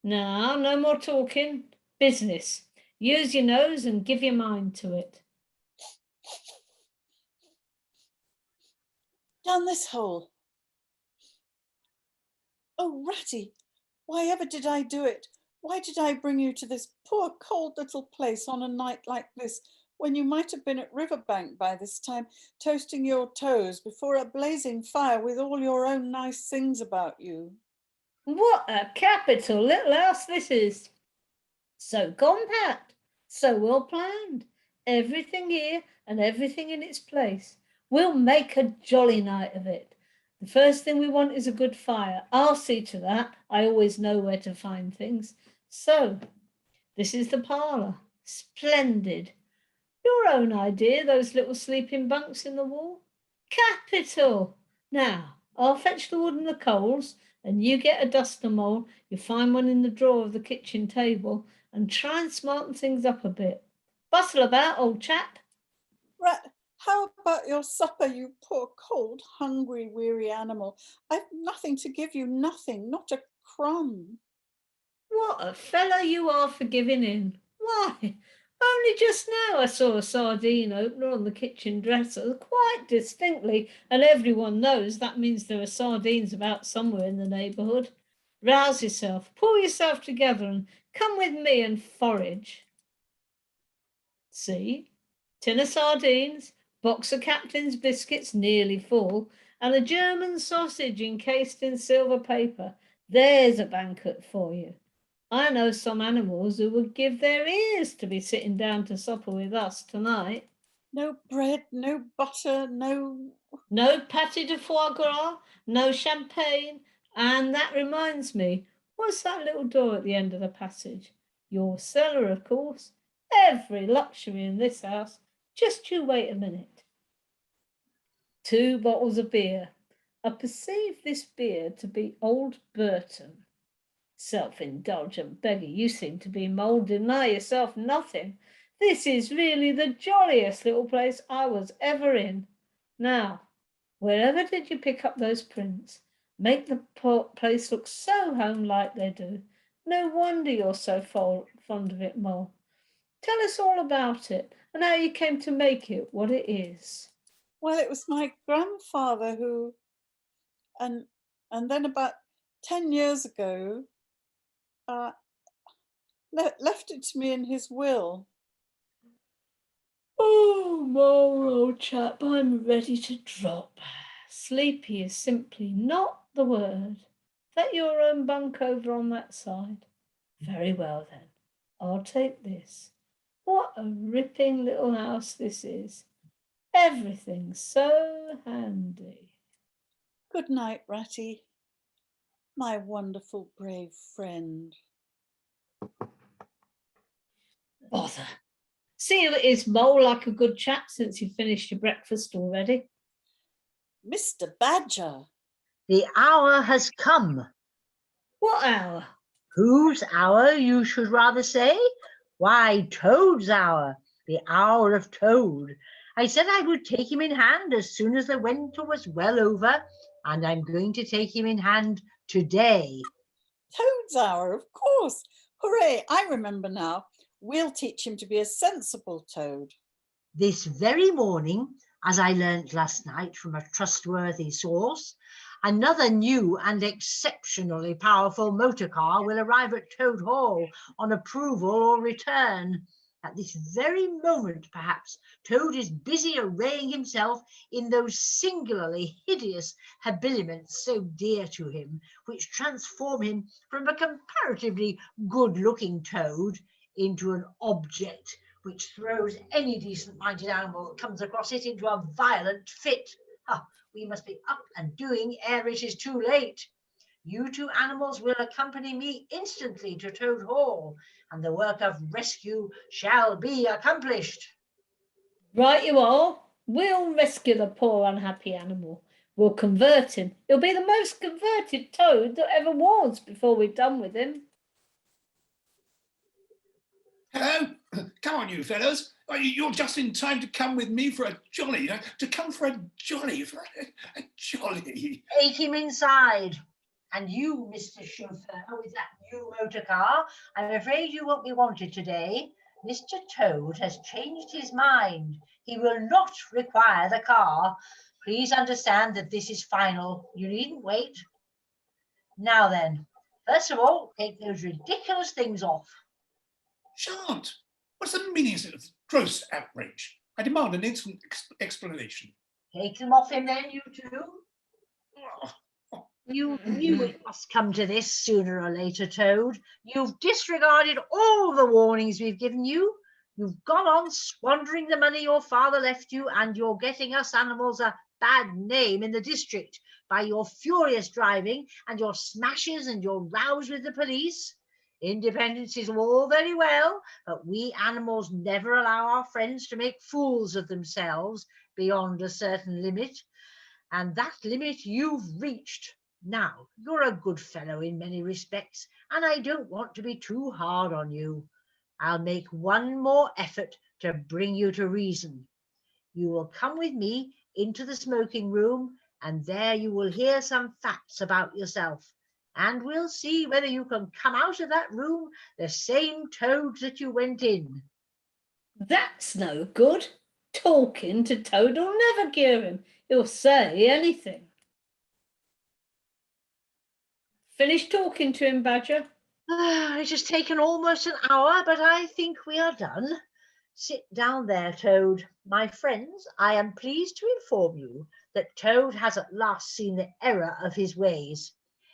Now, no more talking. Business. Use your nose and give your mind to it. Down this hole. Oh, Ratty, why ever did I do it? Why did I bring you to this poor cold little place on a night like this, when you might have been at Riverbank by this time, toasting your toes before a blazing fire with all your own nice things about you? What a capital little house this is. So compact, so well planned. Everything here and everything in its place. We'll make a jolly night of it. The first thing we want is a good fire. I'll see to that. I always know where to find things. So, this is the parlour. Splendid. Your own idea, those little sleeping bunks in the wall? Capital! Now, I'll fetch the wood and the coals, and you get a duster mould. You find one in the drawer of the kitchen table, and try and smarten things up a bit. Bustle about, old chap. How about your supper, you poor, cold, hungry, weary animal? I've nothing to give you, nothing, not a crumb. What a fellow you are for giving in. Why, only just now I saw a sardine opener on the kitchen dresser quite distinctly, and everyone knows that means there are sardines about somewhere in the neighbourhood. Rouse yourself, pull yourself together, and come with me and forage. See, tin of sardines, box of Captain's biscuits nearly full, and a German sausage encased in silver paper. There's a banquet for you. I know some animals who would give their ears to be sitting down to supper with us tonight. No bread, no butter, no pâté de foie gras, no champagne. And that reminds me, what's that little door at the end of the passage? Your cellar, of course. Every luxury in this house. Just you wait a minute. 2 bottles of beer. I perceive this beer to be Old Burton. Self-indulgent beggar, you seem to be mould, deny yourself nothing. This is really the jolliest little place I was ever in. Now, wherever did you pick up those prints? Make the place look so home-like they do. No wonder you're so fond of it, Mole. Tell us all about it, and how you came to make it what it is. Well, it was my grandfather who, and then about 10 years ago, left it to me in his will. Oh, Mole, old chap, I'm ready to drop. Sleepy is simply not the word. Is that your own bunk over on that side? Very well, then. I'll take this. What a ripping little house this is. Everything's so handy. Good night, Ratty, my wonderful, brave friend. Bother. See who it is, Mole, like a good chap, since you've finished your breakfast already. Mr. Badger. The hour has come. What hour? Whose hour, you should rather say? Why, Toad's hour, the hour of Toad. I said I would take him in hand as soon as the winter was well over, and I'm going to take him in hand today. Toad's hour, of course. Hooray, I remember now. We'll teach him to be a sensible toad. This very morning, as I learnt last night from a trustworthy source, another new and exceptionally powerful motor car will arrive at Toad Hall on approval or return. At this very moment, perhaps, Toad is busy arraying himself in those singularly hideous habiliments so dear to him, which transform him from a comparatively good-looking Toad into an object which throws any decent-minded animal that comes across it into a violent fit. We must be up and doing ere it is too late. You two animals will accompany me instantly to Toad Hall, and the work of rescue shall be accomplished. Right you are. We'll rescue the poor unhappy animal. We'll convert him. He'll be the most converted Toad that ever was before we've done with him. Hello, come on, you fellows. You're just in time to come with me for a jolly. For a jolly. Take him inside. And you, Mr. Chauffeur, with that new motor car, I'm afraid you won't be wanted today. Mr. Toad has changed his mind. He will not require the car. Please understand that this is final. You needn't wait. Now then, first of all, take those ridiculous things off. Shan't. What's the meaning of this gross outrage? I demand an instant explanation. Take them off him then, you two. You knew it must come to this sooner or later, Toad. You've disregarded all the warnings we've given you. You've gone on squandering the money your father left you, and you're getting us animals a bad name in the district by your furious driving and your smashes and your rows with the police. Independence is all very well, but we animals never allow our friends to make fools of themselves beyond a certain limit, and that limit you've reached. Now, you're a good fellow in many respects, and I don't want to be too hard on you. I'll make one more effort to bring you to reason. You will come with me into the smoking room, and there you will hear some facts about yourself, and we'll see whether you can come out of that room the same Toad that you went in. That's no good. Talking to Toad will never cure him. He'll say anything. Finish talking to him, Badger. It has taken almost an hour, but I think we are done. Sit down there, Toad. My friends, I am pleased to inform you that Toad has at last seen the error of his ways.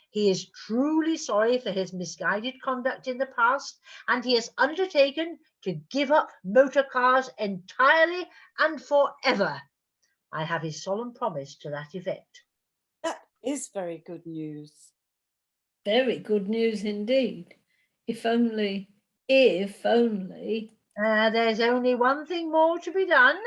He is truly sorry for his misguided conduct in the past, and he has undertaken to give up motor cars entirely and forever. I have his solemn promise to that effect. That is very good news. Very good news indeed. If only. There's only one thing more to be done.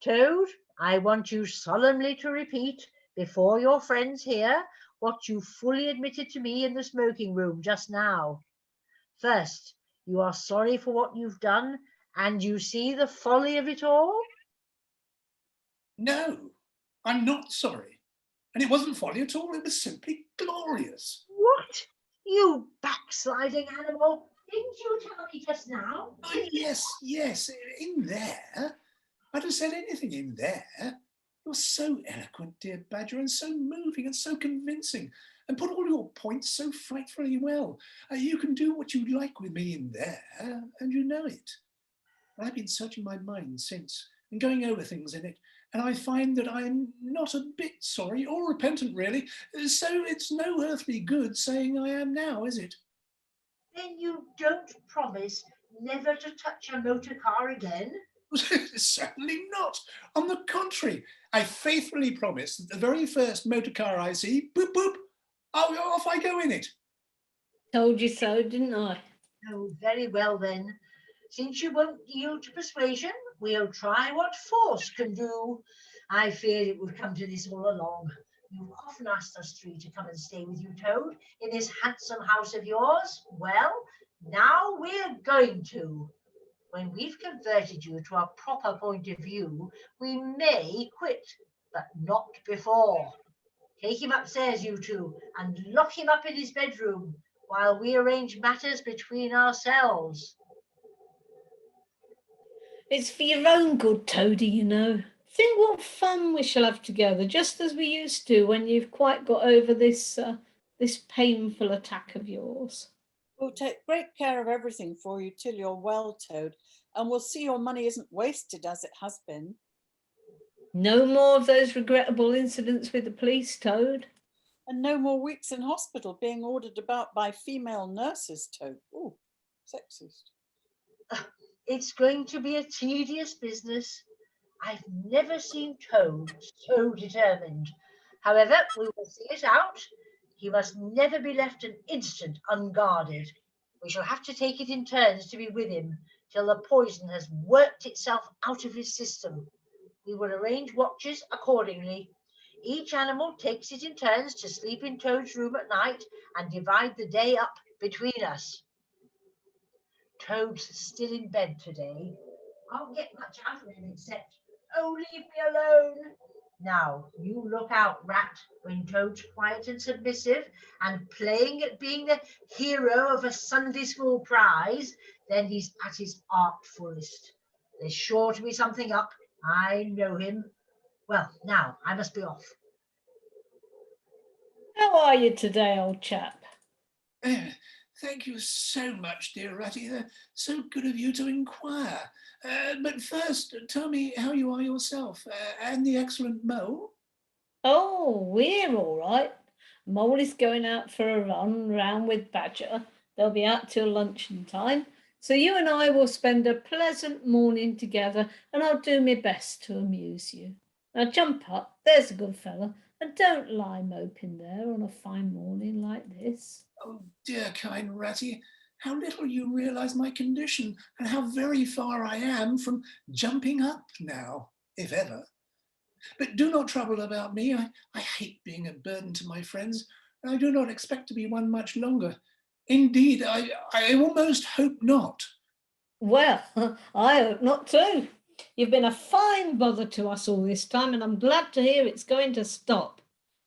Toad, I want you solemnly to repeat before your friends here what you fully admitted to me in the smoking room just now. First, you are sorry for what you've done, and you see the folly of it all? No, I'm not sorry. And it wasn't folly at all. It was simply glorious. What? You backsliding animal! Didn't you tell me just now? Oh, yes, in there. I'd have said anything in there. You're so eloquent, dear Badger, and so moving and so convincing, and put all your points so frightfully well. You can do what you like with me in there, and you know it. I've been searching my mind since, and going over things in it, and I find that I'm not a bit sorry or repentant, really, so it's no earthly good saying I am now, is it? Then you don't promise never to touch a motor car again? Certainly not. On the contrary, I faithfully promise that the very first motor car I see, boop, boop, off I go in it. Told you so, didn't I? Oh, very well then. Since you won't yield to persuasion, we'll try what force can do. I feared it would come to this all along. You've often asked us three to come and stay with you, Toad, in this handsome house of yours. Well, now we're going to. When we've converted you to a proper point of view, we may quit, but not before. Take him upstairs, you two, and lock him up in his bedroom while we arrange matters between ourselves. It's for your own good, Toady, you know. Think what fun we shall have together, just as we used to when you've quite got over this painful attack of yours. We'll take great care of everything for you till you're well, Toad, and we'll see your money isn't wasted as it has been. No more of those regrettable incidents with the police, Toad. And no more weeks in hospital being ordered about by female nurses, Toad. Ooh, sexist. It's going to be a tedious business. I've never seen Toad so determined. However, we will see it out. He must never be left an instant unguarded. We shall have to take it in turns to be with him till the poison has worked itself out of his system. We will arrange watches accordingly. Each animal takes it in turns to sleep in Toad's room at night and divide the day up between us. Toad's still in bed today. Can't get much out of him except, "Oh, leave me alone." Now, you look out, Rat, when Toad's quiet and submissive and playing at being the hero of a Sunday school prize, then he's at his artfulest. There's sure to be something up. I know him. Well, now, I must be off. How are you today, old chap? Thank you so much, dear Ratty. So good of you to inquire. But first, tell me how you are yourself, and the excellent Mole. Oh, we're all right. Mole is going out for a run round with Badger. They'll be out till luncheon time. So you and I will spend a pleasant morning together, and I'll do my best to amuse you. Now jump up, there's a good fellow, and don't lie moping there on a fine morning like this. Oh, dear kind Ratty, how little you realise my condition, and how very far I am from jumping up now, if ever. But do not trouble about me. I hate being a burden to my friends, and I do not expect to be one much longer. Indeed, I almost hope not. Well, I hope not too. You've been a fine bother to us all this time, and I'm glad to hear it's going to stop.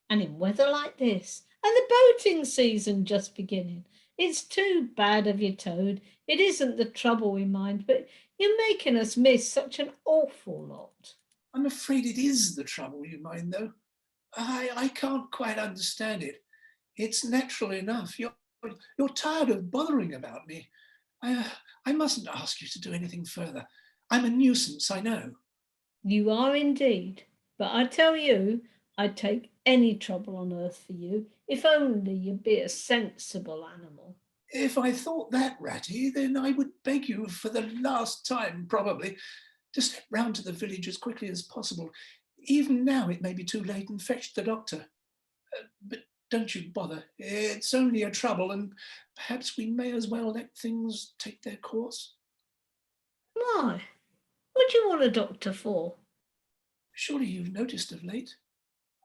And in weather like this, and the boating season just beginning. It's too bad of you, Toad. It isn't the trouble we mind, but you're making us miss such an awful lot. I'm afraid it is the trouble you mind, though. I can't quite understand it. It's natural enough. You're tired of bothering about me. I mustn't ask you to do anything further. I'm a nuisance, I know. You are indeed. But I tell you, I'd take any trouble on earth for you, if only you'd be a sensible animal. If I thought that, Ratty, then I would beg you for the last time, probably, to step round to the village as quickly as possible. Even now it may be too late, and fetch the doctor. But don't you bother. It's only a trouble, and perhaps we may as well let things take their course. Why? What do you want a doctor for? Surely you've noticed of late.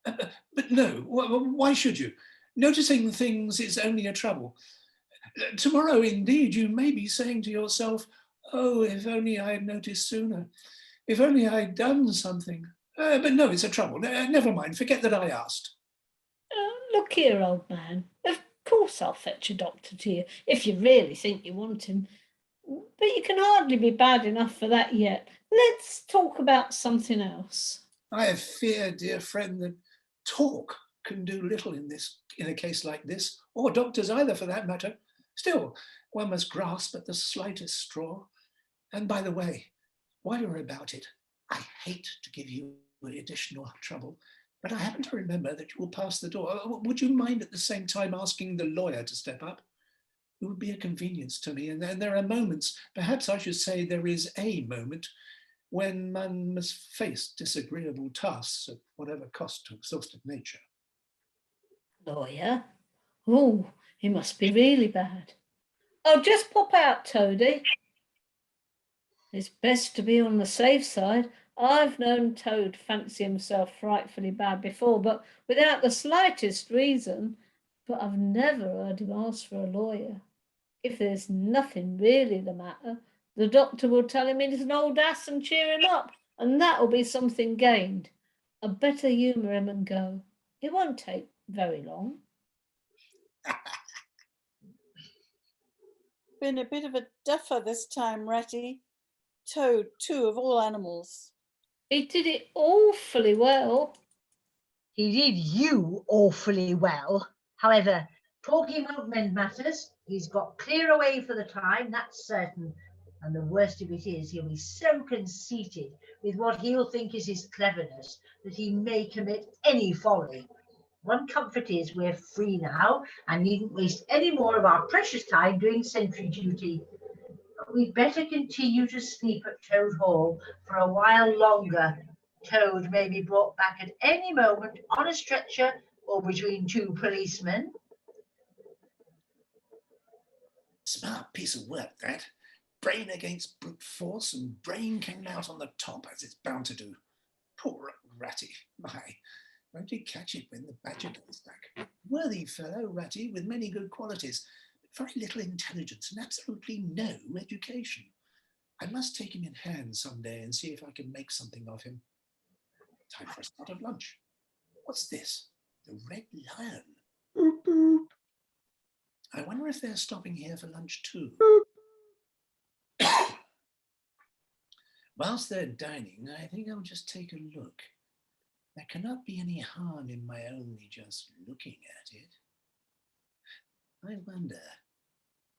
But no, why should you? Noticing things is only a trouble. Tomorrow, indeed, you may be saying to yourself, "Oh, if only I had noticed sooner. If only I had done something." But no, it's a trouble. Never mind, forget that I asked. Look here, old man. Of course I'll fetch a doctor to you, if you really think you want him. But you can hardly be bad enough for that yet. Let's talk about something else. I fear, dear friend, that talk can do little in a case like this, or doctors either for that matter. Still, one must grasp at the slightest straw. And by the way, while you're about it, I hate to give you additional trouble, but I happen to remember that you will pass the door. Would you mind at the same time asking the lawyer to step up? It would be a convenience to me, and then there are moments, perhaps I should say there is a moment, when one must face disagreeable tasks at whatever cost to exhausted nature. Lawyer? Oh, he must be really bad. I'll just pop out, Toady. It's best to be on the safe side. I've known Toad fancy himself frightfully bad before, but without the slightest reason. But I've never heard him ask for a lawyer. If there's nothing really the matter, the doctor will tell him he's an old ass and cheer him up, and that'll be something gained. I'd better humour him and go. It won't take very long. Been a bit of a duffer this time, Ratty. Toad, too, of all animals. He did it awfully well. He did you awfully well. However, talking won't mend matters. He's got clear away for the time, that's certain. And the worst of it is, he'll be so conceited with what he'll think is his cleverness that he may commit any folly. One comfort is we're free now and needn't waste any more of our precious time doing sentry duty. But we'd better continue to sleep at Toad Hall for a while longer. Toad may be brought back at any moment on a stretcher or between two policemen. Smart piece of work, that. Brain against brute force, and brain came out on the top, as it's bound to do. Poor Ratty. My, won't he catch it when the badger comes back? Worthy fellow, Ratty, with many good qualities, but very little intelligence and absolutely no education. I must take him in hand some day and see if I can make something of him. Time for a start of lunch. What's this? The Red Lion. Boop, boop. I wonder if they're stopping here for lunch too. Whilst they're dining, I think I'll just take a look. There cannot be any harm in my only just looking at it.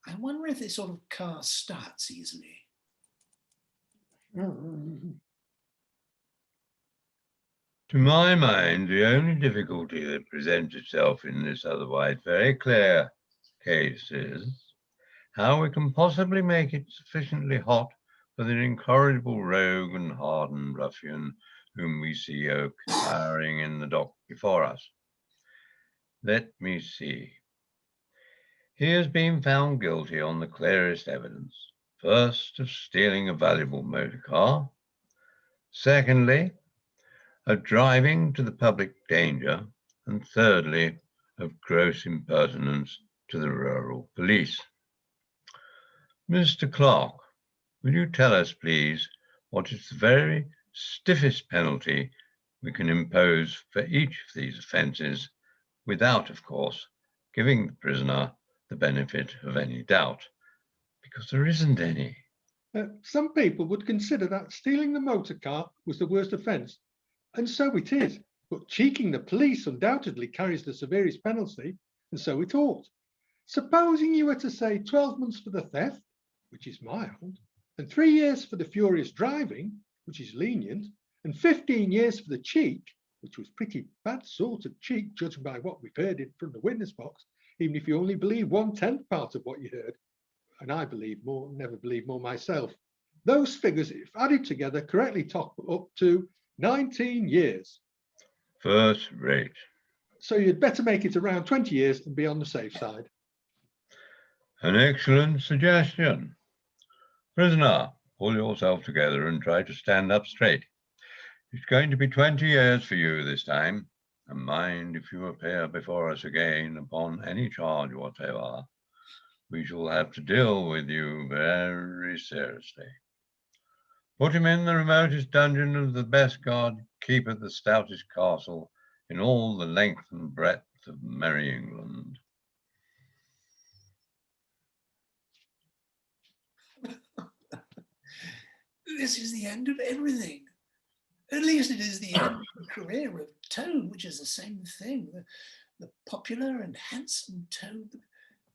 I wonder if this sort of car starts easily. To my mind, the only difficulty that presents itself in this otherwise very clear case is how we can possibly make it sufficiently hot for the incorrigible rogue and hardened ruffian whom we see cowering in the dock before us. Let me see. He has been found guilty on the clearest evidence. First, of stealing a valuable motor car. Secondly, of driving to the public danger. And thirdly, of gross impertinence to the rural police. Mr. Clark, will you tell us, please, what is the very stiffest penalty we can impose for each of these offences, without, of course, giving the prisoner the benefit of any doubt, because there isn't any. Some people would consider that stealing the motor car was the worst offence, and so it is. But cheeking the police undoubtedly carries the severest penalty, and so it ought. Supposing you were to say 12 months for the theft, which is mild, and 3 years for the furious driving, which is lenient, and 15 years for the cheek, which was pretty bad sort of cheek, judging by what we've heard from the witness box, even if you only believe 1/10 part of what you heard. And I believe more, never believe more myself. Those figures, if added together, correctly top up to 19 years. First rate. So you'd better make it around 20 years and be on the safe side. An excellent suggestion. Prisoner, pull yourself together and try to stand up straight. It's going to be 20 years for you this time. And mind, if you appear before us again upon any charge whatever, we shall have to deal with you very seriously. Put him in the remotest dungeon of the best guard keep at the stoutest castle in all the length and breadth of merry England. This is the end of everything. At least it is the end of the career of Toad, which is the same thing. The popular and handsome Toad,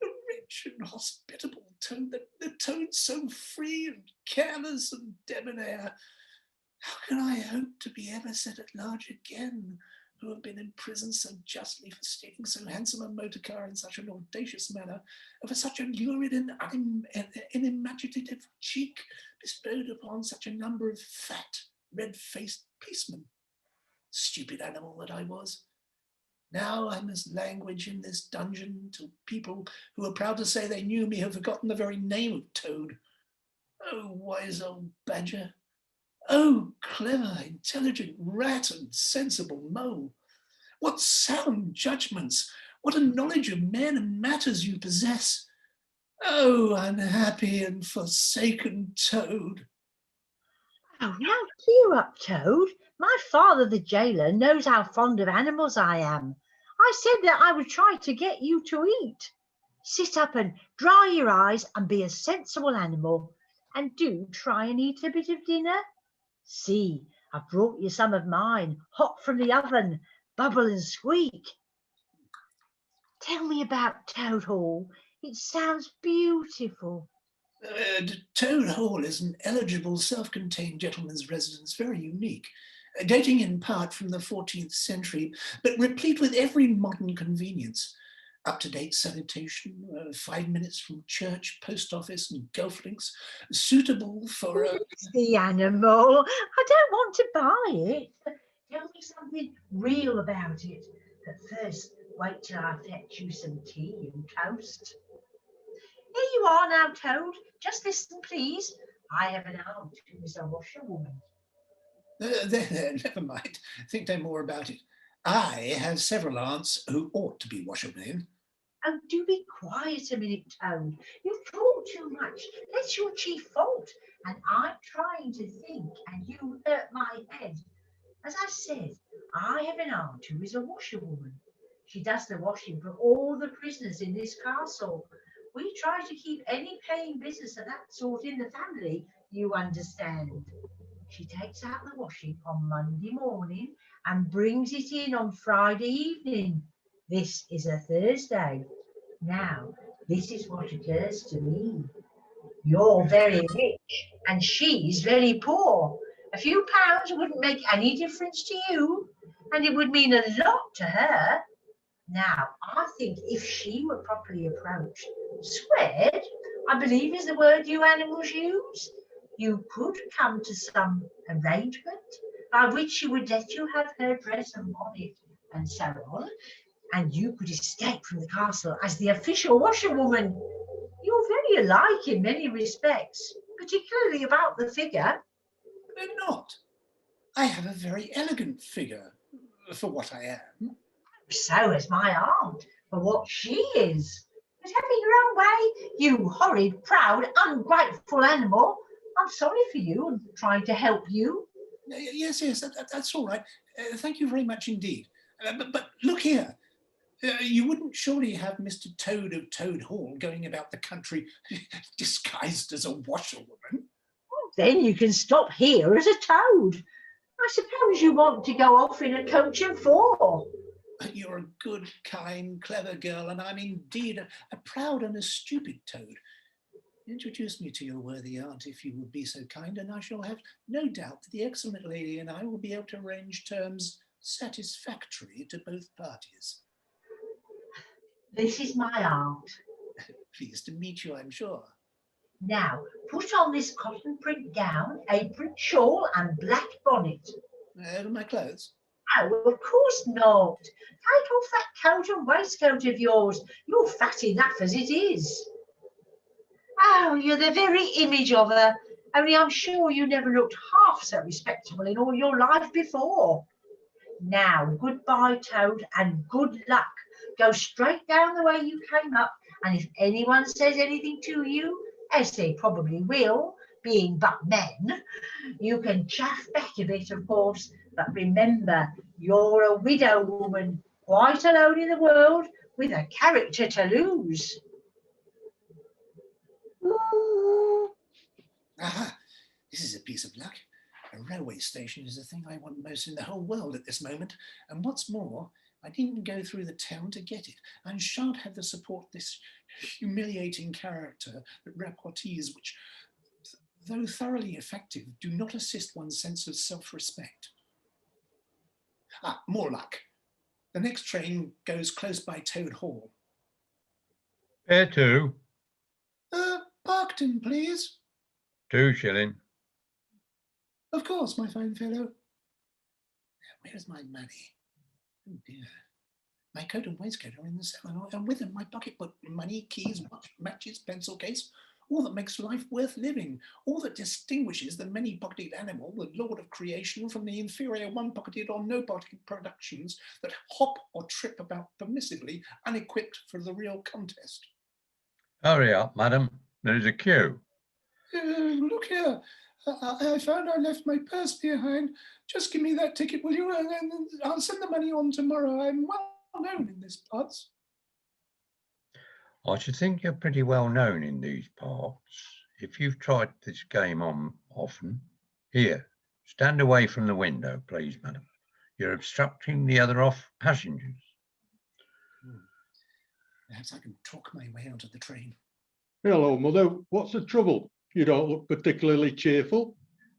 the rich and hospitable Toad, the Toad so free and careless and debonair. How can I hope to be ever set at large again, who have been imprisoned so justly for stealing so handsome a motor car in such an audacious manner, and for such a lurid and unimaginative cheek bestowed upon such a number of fat, red-faced policemen? Stupid animal that I was. Now I must languish in this dungeon till people who are proud to say they knew me have forgotten the very name of Toad. Oh, wise old badger. Oh, clever, intelligent rat and sensible mole. What sound judgments, what a knowledge of men and matters you possess. Oh, unhappy and forsaken Toad. Oh, now cheer up, Toad. My father, the jailer, knows how fond of animals I am. I said that I would try to get you to eat. Sit up and dry your eyes and be a sensible animal. And do try and eat a bit of dinner. See, I've brought you some of mine, hot from the oven, bubble and squeak. Tell me about Toad Hall. It sounds beautiful. Toad Hall is an eligible self-contained gentleman's residence, very unique, dating in part from the 14th century, but replete with every modern convenience. Up-to-date sanitation, 5 minutes from church, post office and golf links, suitable for... It's the animal. I don't want to buy it. Tell me something real about it. But first, wait till I fetch you some tea and toast. Here you are now, Toad. Just listen, please. I have an aunt who is a washerwoman. There, never mind. Think no more about it. I have several aunts who ought to be washerwomen. Oh, do be quiet a minute, Toad. You talk too much. That's your chief fault. And I'm trying to think, and you hurt my head. As I said, I have an aunt who is a washerwoman. She does the washing for all the prisoners in this castle. We try to keep any paying business of that sort in the family, you understand. She takes out the washing on Monday morning and brings it in on Friday evening. This is a Thursday. Now, this is what occurs to me. You're very rich and she's very poor. A few pounds wouldn't make any difference to you, and it would mean a lot to her. Now, I think if she were properly approached, squared, I believe is the word you animals use, you could come to some arrangement by which she would let you have her dress and bonnet and so on, and you could escape from the castle as the official washerwoman. You're very alike in many respects, particularly about the figure. They're not. I have a very elegant figure for what I am. So is my aunt, for what she is. But having your own way, you horrid, proud, ungrateful animal. I'm sorry for you and trying to help you. Yes, that's all right. Thank you very much indeed. But look here. You wouldn't surely have Mr. Toad of Toad Hall going about the country disguised as a washerwoman? Then you can stop here as a toad. I suppose you want to go off in a coach and four. You're a good, kind, clever girl, and I'm indeed a proud and a stupid toad. Introduce me to your worthy aunt if you would be so kind, and I shall have no doubt that the excellent lady and I will be able to arrange terms satisfactory to both parties. This is my aunt. Pleased to meet you, I'm sure. Now, put on this cotton print gown, apron, shawl, and black bonnet. Over my clothes? Oh, of course not. Take off that coat and waistcoat of yours. You're fat enough as it is. Oh, you're the very image of her. Only I'm sure you never looked half so respectable in all your life before. Now, goodbye, Toad, and good luck. Go straight down the way you came up, and if anyone says anything to you, as they probably will, being but men, you can chaff back a bit, of course, but remember, you're a widow woman, quite alone in the world, with a character to lose. Aha, this is a piece of luck. A railway station is the thing I want most in the whole world at this moment, and what's more, I didn't go through the town to get it, and shan't have the support this humiliating character that repartees which, though thoroughly effective, do not assist one's sense of self-respect. More luck. The next train goes close by Toad Hall. Where to? Parkton, please. 2 shilling. Of course, my fine fellow. Where is my money? Oh dear. My coat and waistcoat are in the cellar, and with them my pocketbook, money, keys, watch, matches, pencil case, all that makes life worth living, all that distinguishes the many-pocketed animal, the lord of creation, from the inferior one-pocketed or no-pocketed productions that hop or trip about permissively, unequipped for the real contest. Hurry up, madam. There is a queue. Look here. I found I left my purse behind. Just give me that ticket, will you? And I'll send the money on tomorrow. I'm well known in these parts. I should think you're pretty well known in these parts. If you've tried this game on often. Here, stand away from the window, please, madam. You're obstructing the other off passengers. Perhaps I can talk my way out of the train. Hello, Mother. What's the trouble? You don't look particularly cheerful.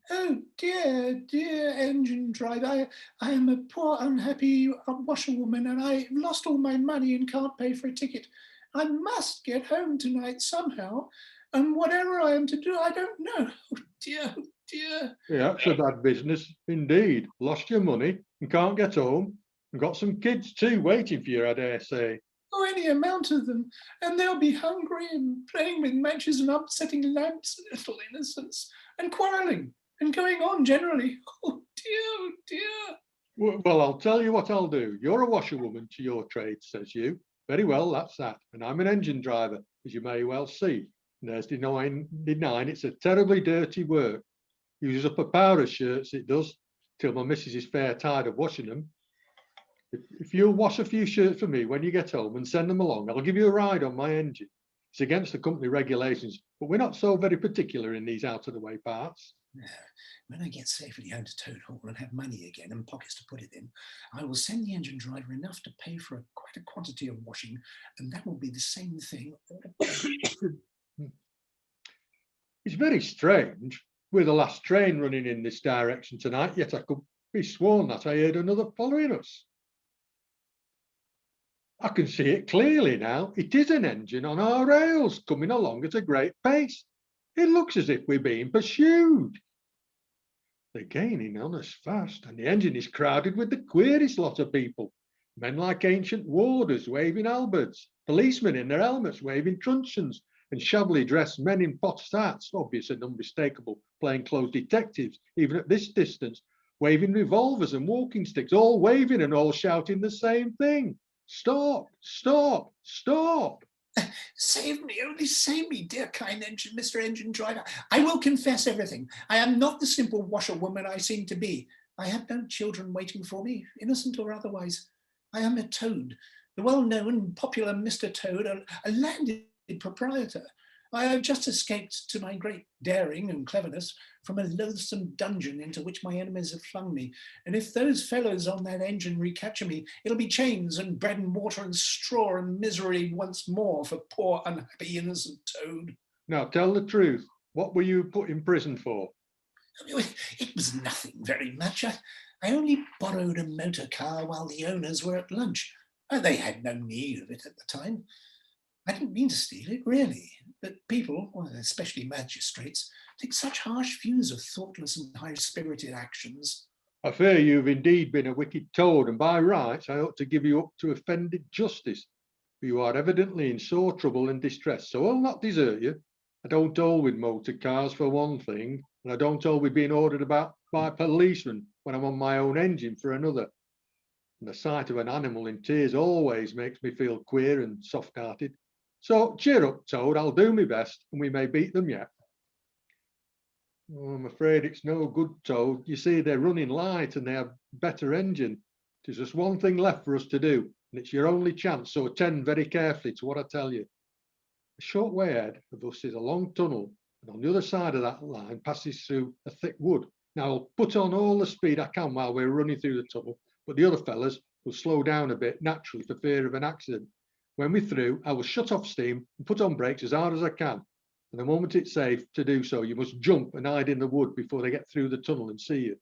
Oh dear, dear engine driver, I am a poor unhappy washerwoman and I've lost all my money and can't pay for a ticket. I must get home tonight somehow, and whatever I am to do, I don't know. Oh dear, oh dear. Yeah, it's a bad business indeed. Lost your money and can't get home. And got some kids too waiting for you, I dare say. Oh, any amount of them, and they'll be hungry and playing with matches and upsetting lamps, little innocents, and quarrelling and going on generally. Oh dear, oh dear. Well, I'll tell you what I'll do. You're a washerwoman to your trade, says you. Very well, that's that. And I'm an engine driver, as you may well see. And there's denying it's a terribly dirty work. Uses up a power of shirts, it does, till my missus is fair tired of washing them. If you'll wash a few shirts for me when you get home and send them along, I'll give you a ride on my engine. It's against the company regulations, but we're not so very particular in these out-of-the-way parts. When I get safely home to Toad Hall and have money again and pockets to put it in, I will send the engine driver enough to pay for quite a quantity of washing, and that will be the same thing. It's very strange. We're the last train running in this direction tonight, yet I could be sworn that I heard another following us. I can see it clearly now. It is an engine on our rails coming along at a great pace. It looks as if we're being pursued. They're gaining on us fast, and the engine is crowded with the queerest lot of people. Men like ancient warders waving halberds, policemen in their helmets waving truncheons, and shabbily dressed men in potted hats, obvious and unmistakable plainclothes detectives, even at this distance, waving revolvers and walking sticks, all waving and all shouting the same thing. Stop, stop, stop. Save me, only save me, dear kind Mr. Engine Driver. I will confess everything. I am not the simple washerwoman I seem to be. I have no children waiting for me, innocent or otherwise. I am a Toad, the well-known and popular Mr. Toad, a landed proprietor. I have just escaped, to my great daring and cleverness, from a loathsome dungeon into which my enemies have flung me. And if those fellows on that engine recapture me, it'll be chains and bread and water and straw and misery once more for poor unhappy innocent Toad. Now tell the truth. What were you put in prison for? It was nothing very much. I only borrowed a motor car while the owners were at lunch. They had no need of it at the time. I didn't mean to steal it, really, but people, especially magistrates, take such harsh views of thoughtless and high-spirited actions. I fear you've indeed been a wicked Toad, and by rights I ought to give you up to offended justice. For you are evidently in sore trouble and distress, so I'll not desert you. I don't hold with motor cars for one thing, and I don't hold with being ordered about by policemen when I'm on my own engine for another. And the sight of an animal in tears always makes me feel queer and soft-hearted. So cheer up, Toad, I'll do my best, and we may beat them yet. Oh, I'm afraid it's no good, Toad. You see, they're running light and they have better engine. There's just one thing left for us to do, and it's your only chance, so attend very carefully to what I tell you. A short way ahead of us is a long tunnel, and on the other side of that line passes through a thick wood. Now, I'll put on all the speed I can while we're running through the tunnel, but the other fellas will slow down a bit naturally for fear of an accident. When we're through, I will shut off steam and put on brakes as hard as I can. And the moment it's safe to do so, you must jump and hide in the wood before they get through the tunnel and see you.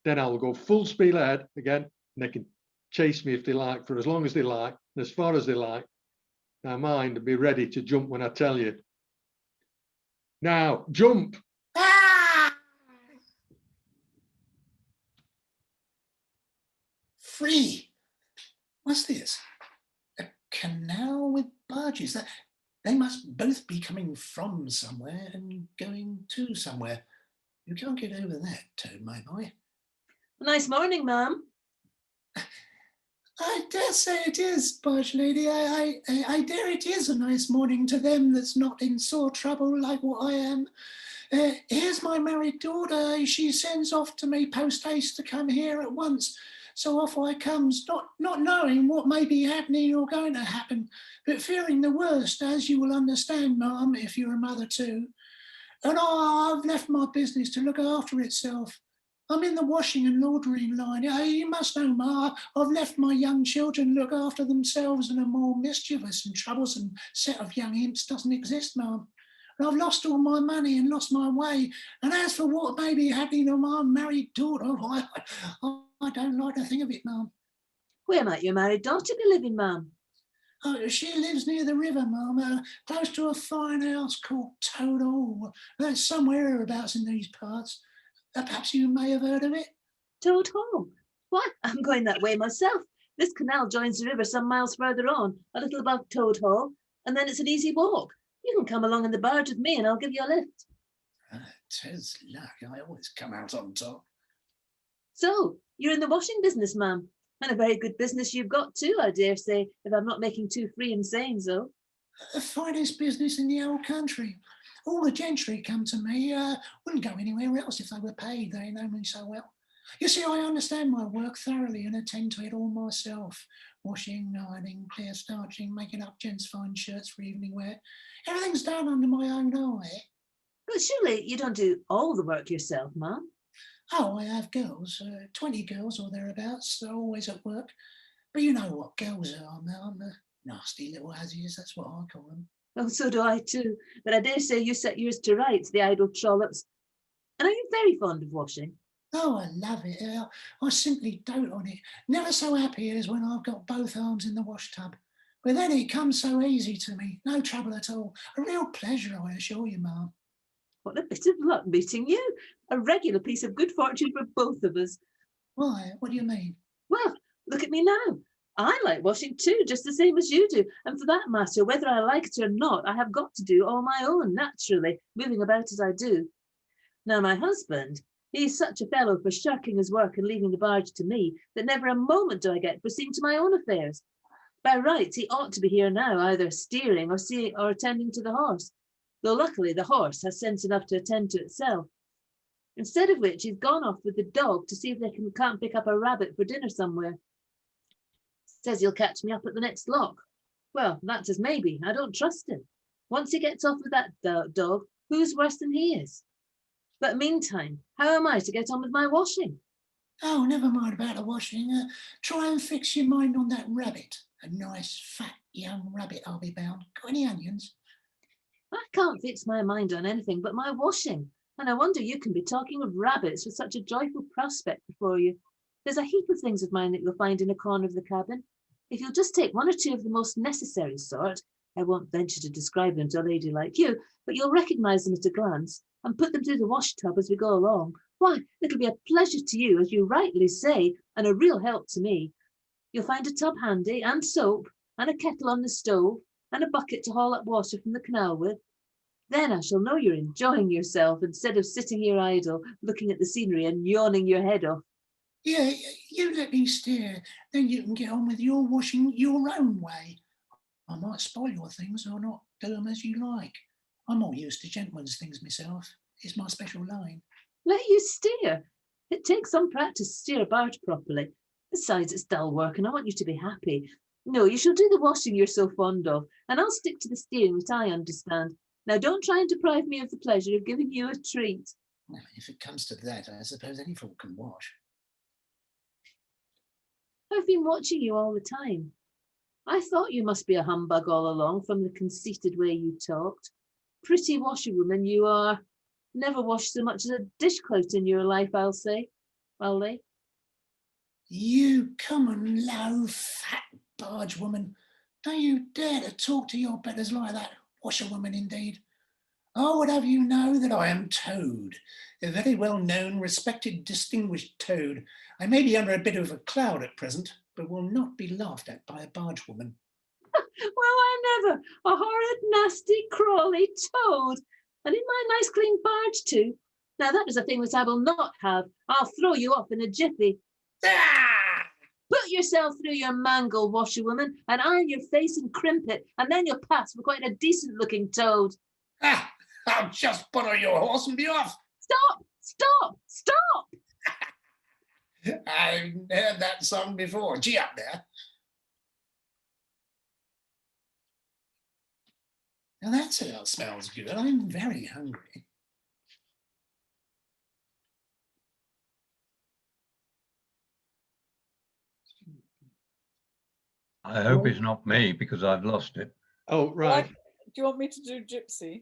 Then I will go full speed ahead again, and they can chase me if they like, for as long as they like, and as far as they like. Now mind and be ready to jump when I tell you. Now, jump! Ah! Free! What's this? A canal with barges. They must both be coming from somewhere and going to somewhere. You can't get over that, Toad, my boy. Nice morning, ma'am. I dare say it is, barge lady. I dare it is a nice morning to them that's not in sore trouble like what I am. Here's my married daughter. She sends off to me post haste to come here at once. So off I comes, not knowing what may be happening or going to happen, but fearing the worst, as you will understand, ma'am, if you're a mother too. And I've left my business to look after itself. I'm in the washing and laundering line. You must know, Ma, I've left my young children look after themselves, and a more mischievous and troublesome set of young imps doesn't exist, ma'am. and I've lost all my money and lost my way. And as for what may be happening to my married daughter, I don't like to think of it, Mum. Where might your married daughter be living, ma'am? She lives near the river, Mum, close to a fine house called Toad Hall. That's somewhere hereabouts in these parts. Perhaps you may have heard of it. Toad Hall? Why, I'm going that way myself. This canal joins the river some miles further on, a little above Toad Hall, and then it's an easy walk. You can come along in the barge with me and I'll give you a lift. 'Tis luck, I always come out on top. So, you're in the washing business, ma'am. And a very good business you've got too, I dare say, if I'm not making too free and saying so. The finest business in the whole country. All the gentry come to me, wouldn't go anywhere else if they were paid. They know me so well. You see, I understand my work thoroughly and attend to it all myself. Washing, ironing, clear starching, making up gents' fine shirts for evening wear. Everything's done under my own eye. But surely you don't do all the work yourself, ma'am. Oh, I have girls, 20 girls or thereabouts. They're always at work. But you know what girls are, Mum. Nasty little hazzies, that's what I call them. Oh, so do I too. But I dare say you set yours to rights, the idle trollops. And are you very fond of washing? Oh, I love it. I simply dote on it. Never so happy as when I've got both arms in the wash tub. But then it comes so easy to me. No trouble at all. A real pleasure, I assure you, Mum. What a bit of luck meeting you. A regular piece of good fortune for both of us. Why? What do you mean? Well, look at me now. I like washing too, just the same as you do. And for that matter, whether I like it or not, I have got to do all my own, naturally, moving about as I do. Now, my husband, he's such a fellow for shirking his work and leaving the barge to me that never a moment do I get for seeing to my own affairs. By rights, he ought to be here now, either steering or attending to the horse, though luckily the horse has sense enough to attend to itself. Instead of which, he's gone off with the dog to see if they can't pick up a rabbit for dinner somewhere. Says he'll catch me up at the next lock. Well, that's as maybe. I don't trust him. Once he gets off with that dog, who's worse than he is? But meantime, how am I to get on with my washing? Oh, never mind about the washing. Try and fix your mind on that rabbit. A nice, fat, young rabbit, I'll be bound. Got any onions? I can't fix my mind on anything but my washing. And I wonder you can be talking of rabbits with such a joyful prospect before you. There's a heap of things of mine that you'll find in a corner of the cabin. If you'll just take one or two of the most necessary sort, I won't venture to describe them to a lady like you, but you'll recognise them at a glance, and put them through the wash tub as we go along, why, it'll be a pleasure to you, as you rightly say, and a real help to me. You'll find a tub handy, and soap, and a kettle on the stove, and a bucket to haul up water from the canal with. Then I shall know you're enjoying yourself instead of sitting here idle, looking at the scenery and yawning your head off. Yeah, you let me steer, then you can get on with your washing your own way. I might spoil your things or not do them as you like. I'm more used to gentlemen's things myself. It's my special line. Let you steer. It takes some practice to steer a barge properly. Besides, it's dull work and I want you to be happy. No, you shall do the washing you're so fond of, and I'll stick to the steering that I understand. Now don't try and deprive me of the pleasure of giving you a treat. Well, if it comes to that, I suppose any fool can wash. I've been watching you all the time. I thought you must be a humbug all along from the conceited way you talked. Pretty washerwoman you are. Never washed so much as a dishclout in your life, I'll say. Will they? You common low, fat barge woman. Don't you dare to talk to your betters like that. Washerwoman indeed. I would have you know that I am Toad, a very well-known, respected, distinguished Toad. I may be under a bit of a cloud at present, but will not be laughed at by a barge woman. Well, I never. A horrid, nasty, crawly Toad. And in my nice clean barge too. Now that is a thing that I will not have. I'll throw you off in a jiffy. Ah! Put yourself through your mangle, washerwoman, and iron your face and crimp it, and then you'll pass for quite a decent-looking Toad. Ah! I'll just put on your horse and be off. Stop! Stop! Stop! I've heard that song before. Gee up there. Now that smells good. I'm very hungry. I hope it's not me because I've lost it. Oh, right. Do you want me to do Gypsy?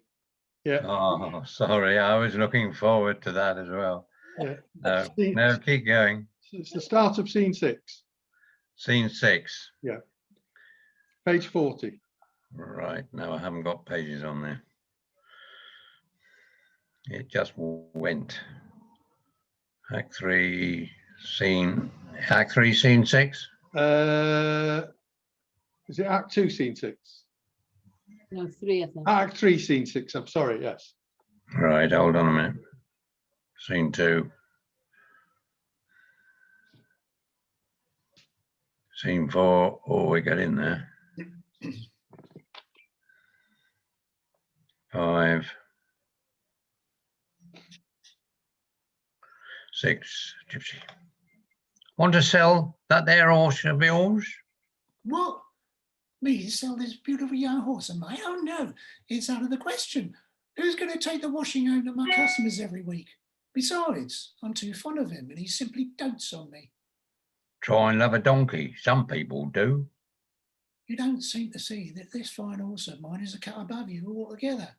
Yeah, Oh, sorry, I was looking forward to that as well. yeah. No, Scene- no, keep going. It's the start of scene 6, Scene 6. page 40. Right, no, I haven't got pages on there. It just went. Act 3, scene 6. Is it Act 2, scene 6? No, 3, I think. Act 3, scene 6. I'm sorry. Yes. Right, hold on a minute. Scene 2. Scene 4. Oh, we got in there. 5. 6. Gypsy. Want to sell that there horse of yours? What? Me to sell this beautiful young horse of mine? Oh no, it's out of the question. Who's going to take the washing home to my customers every week? Besides, I'm too fond of him and he simply dotes on me. Try and love a donkey. Some people do. You don't seem to see that this fine horse of mine is a cut above you altogether.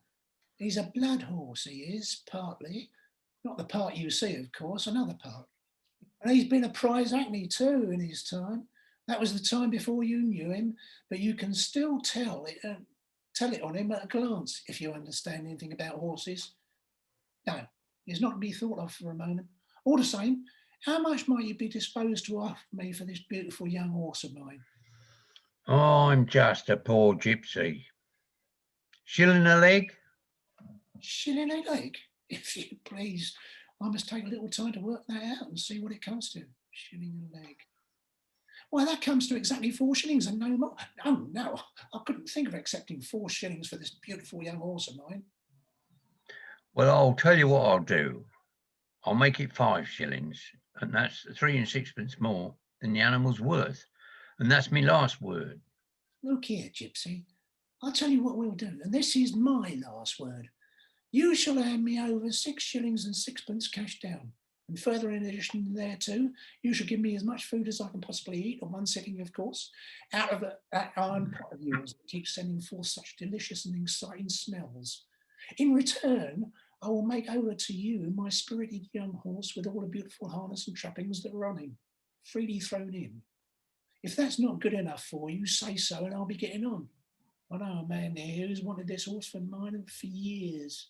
He's a blood horse, he is, partly. Not the part you see, of course, another part. And he's been a prize hackney too in his time. That was the time before you knew him, but you can still tell it on him at a glance, if you understand anything about horses. No, he's not to be thought of for a moment. All the same, how much might you be disposed to offer me for this beautiful young horse of mine? I'm just a poor gypsy. Shilling a leg? Shilling a leg, if you please. I must take a little time to work that out and see what it comes to. Shilling a leg. Why, that comes to exactly 4 shillings and no more. Oh, no, I couldn't think of accepting 4 shillings for this beautiful young horse of mine. Well, I'll tell you what I'll do. I'll make it 5 shillings, and that's 3 and 6pence more than the animal's worth. And that's my last word. Look here, Gypsy. I'll tell you what we'll do, and this is my last word. You shall hand me over 6 shillings and 6pence cash down. And further, in addition thereto, you shall give me as much food as I can possibly eat, on one sitting, of course, out of that iron pot of yours that keeps sending forth such delicious and exciting smells. In return, I will make over to you my spirited young horse with all the beautiful harness and trappings that are on him, freely thrown in. If that's not good enough for you, say so, and I'll be getting on. I know a man here who's wanted this horse for mine for years.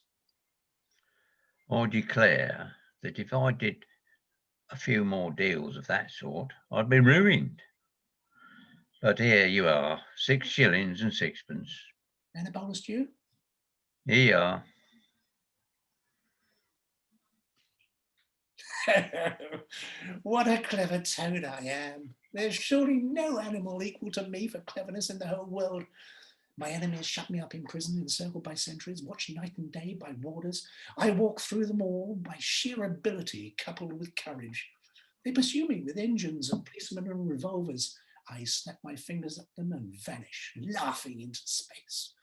I declare that if I did a few more deals of that sort, I'd be ruined. But here you are, 6 shillings and 6pence. And a bonus to you? Here you are. What a clever toad I am. There's surely no animal equal to me for cleverness in the whole world. My enemies shut me up in prison, encircled by sentries, watched night and day by warders. I walk through them all by sheer ability coupled with courage. They pursue me with engines and policemen and revolvers. I snap my fingers at them and vanish, laughing into space.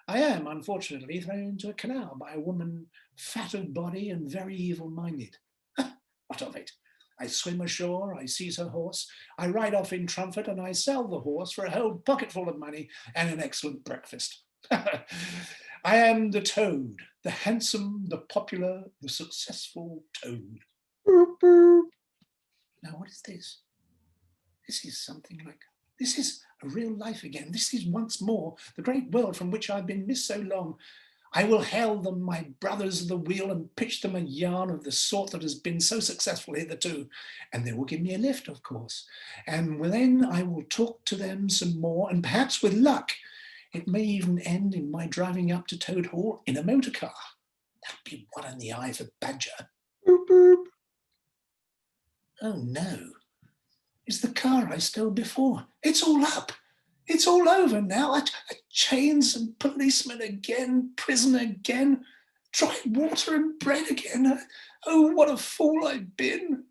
I am, unfortunately, thrown into a canal by a woman fat of body and very evil-minded. What of it? I swim ashore, I seize her horse, I ride off in triumph, and I sell the horse for a whole pocketful of money and an excellent breakfast. I am the toad, the handsome, the popular, the successful toad. Boop, boop. Now, what is this? This is something like, this is a real life again. This is once more the great world from which I've been missed so long. I will hail them my brothers of the wheel and pitch them a yarn of the sort that has been so successful hitherto. And they will give me a lift, of course. And then I will talk to them some more, and perhaps with luck, it may even end in my driving up to Toad Hall in a motor car. That'd be one in the eye for Badger. Boop, boop. Oh no, it's the car I stole before. It's all up. It's all over now. Chains and policemen again, prison again, dry water and bread again. Oh, what a fool I've been.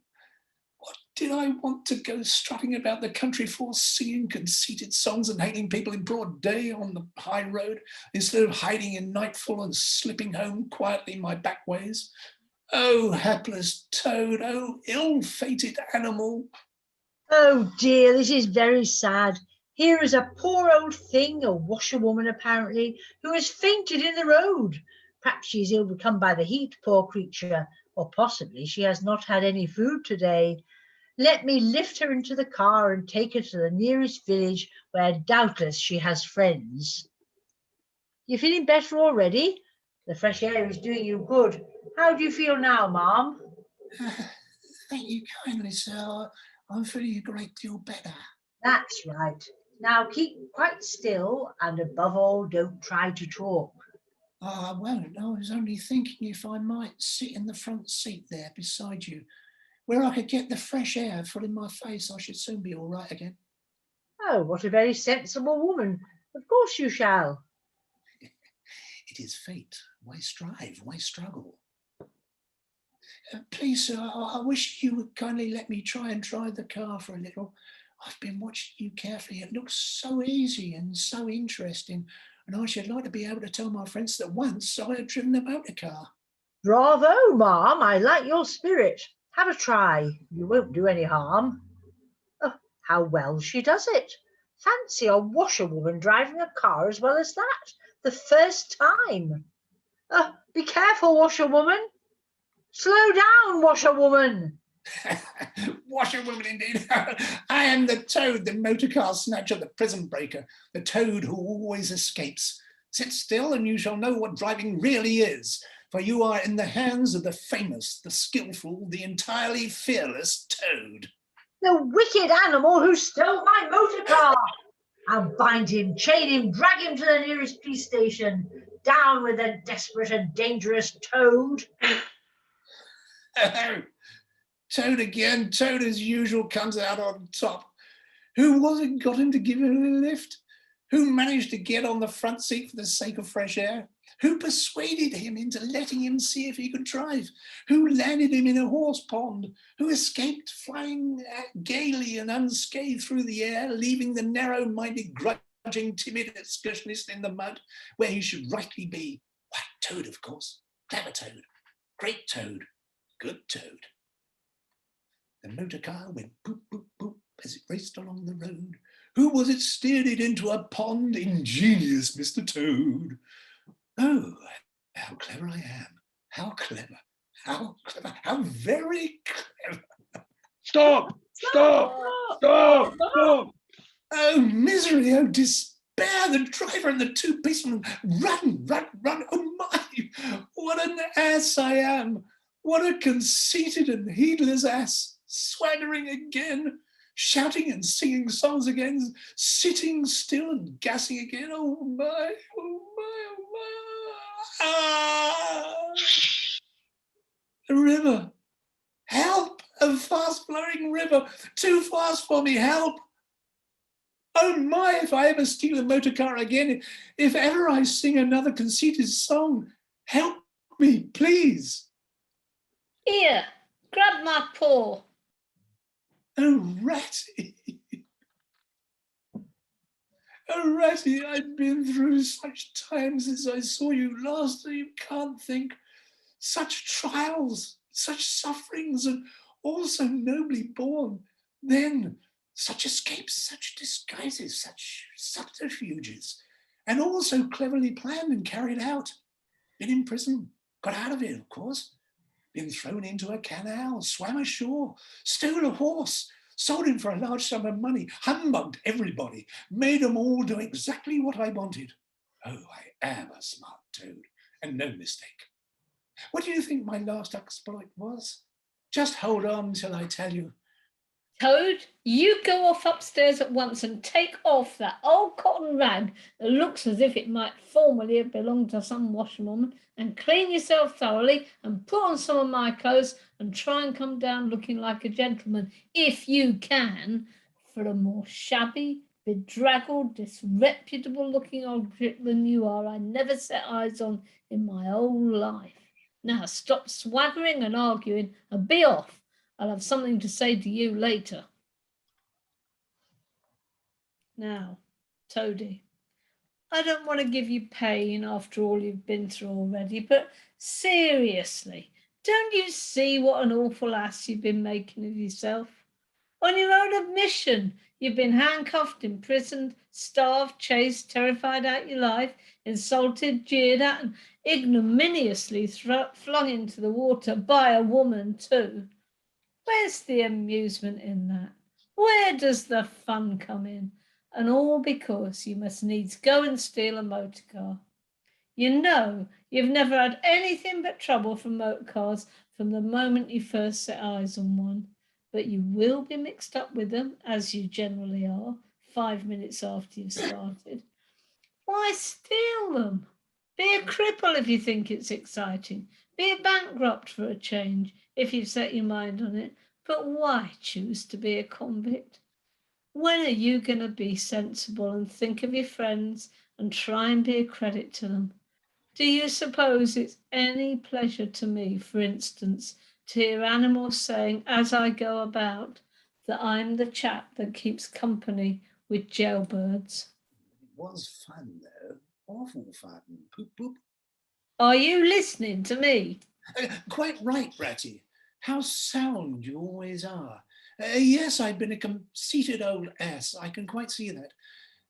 What did I want to go strutting about the country for, singing conceited songs and hailing people in broad day on the high road, instead of hiding in nightfall and slipping home quietly my back ways? Oh, hapless toad, oh, ill-fated animal. Oh dear, this is very sad. Here is a poor old thing, a washerwoman apparently, who has fainted in the road. Perhaps she is overcome by the heat, poor creature, or possibly she has not had any food today. Let me lift her into the car and take her to the nearest village where doubtless she has friends. You feeling better already? The fresh air is doing you good. How do you feel now, Ma'am? Thank you kindly, sir. I'm feeling a great deal better. That's right. Now keep quite still and above all, don't try to talk. I won't. I was only thinking if I might sit in the front seat there beside you, where I could get the fresh air full in my face. I should soon be all right again. Oh, what a very sensible woman. Of course you shall. It is fate. Why strive? Why struggle? Please, sir, I wish you would kindly let me try and drive the car for a little. I've been watching you carefully. It looks so easy and so interesting, and I should like to be able to tell my friends that once I had driven a motor car. Bravo, Ma'am. I like your spirit. Have a try. You won't do any harm. Oh, how well she does it. Fancy a washerwoman driving a car as well as that. The first time. Oh, be careful, washerwoman. Slow down, washerwoman. Washerwoman indeed. I am the Toad, the motor car snatcher, the prison breaker, the Toad who always escapes. Sit still and you shall know what driving really is, for you are in the hands of the famous, the skillful, the entirely fearless Toad. The wicked animal who stole my motor car. I'll bind him, chain him, drag him to the nearest police station. Down with the desperate and dangerous Toad. Oh, Toad again. Toad as usual comes out on top. Who was it got him to give him a lift? Who managed to get on the front seat for the sake of fresh air? Who persuaded him into letting him see if he could drive? Who landed him in a horse pond? Who escaped flying gaily and unscathed through the air, leaving the narrow-minded, grudging, timid excursionist in the mud where he should rightly be? Why, Toad, of course. Clever Toad. Great Toad. Good Toad. The motor car went boop, boop, boop as it raced along the road. Who was it steered it into a pond? Ingenious Mr. Toad. Oh, how clever I am. How clever. How clever. How very clever. Stop! Stop! Stop! Stop! Oh, misery. Oh, despair. The driver and the two policemen. Run, run, run. Oh, my. What an ass I am. What a conceited and heedless ass. Swaggering again. Shouting and singing songs again, sitting still and gassing again. Oh my, oh my, oh my. Ah! A river. Help! A fast flowing river. Too fast for me. Help! Oh my, if I ever steal a motor car again, if ever I sing another conceited song, help me, please. Here, grab my paw. Oh, Ratty. Oh, Ratty, I've been through such times since I saw you last that you can't think. Such trials, such sufferings, and all so nobly borne. Then such escapes, such disguises, such subterfuges, and all so cleverly planned and carried out. Been in prison, got out of it, of course. Been thrown into a canal, swam ashore, stole a horse, sold him for a large sum of money, humbugged everybody, made them all do exactly what I wanted. Oh, I am a smart Toad, and no mistake. What do you think my last exploit was? Just hold on till I tell you. Toad, you go off upstairs at once and take off that old cotton rag that looks as if it might formerly have belonged to some washerwoman, and clean yourself thoroughly and put on some of my clothes and try and come down looking like a gentleman, if you can, for a more shabby, bedraggled, disreputable looking object than you are I never set eyes on in my whole life. Now stop swaggering and arguing and be off. I'll have something to say to you later. Now, Toady, I don't want to give you pain after all you've been through already, but seriously, don't you see what an awful ass you've been making of yourself? On your own admission, you've been handcuffed, imprisoned, starved, chased, terrified out your life, insulted, jeered at, and ignominiously flung into the water by a woman too. Where's the amusement in that? Where does the fun come in? And all because you must needs go and steal a motor car. You know, you've never had anything but trouble from motor cars from the moment you first set eyes on one, but you will be mixed up with them, as you generally are, 5 minutes after you've started. Why steal them? Be a cripple if you think it's exciting. Be a bankrupt for a change if you've set your mind on it. But why choose to be a convict? When are you going to be sensible and think of your friends and try and be a credit to them? Do you suppose it's any pleasure to me, for instance, to hear animals saying as I go about that I'm the chap that keeps company with jailbirds? It was fun, though. Awful fun. Poop, poop. Are you listening to me? Quite right, Ratty. How sound you always are. Yes, I've been a conceited old ass. I can quite see that.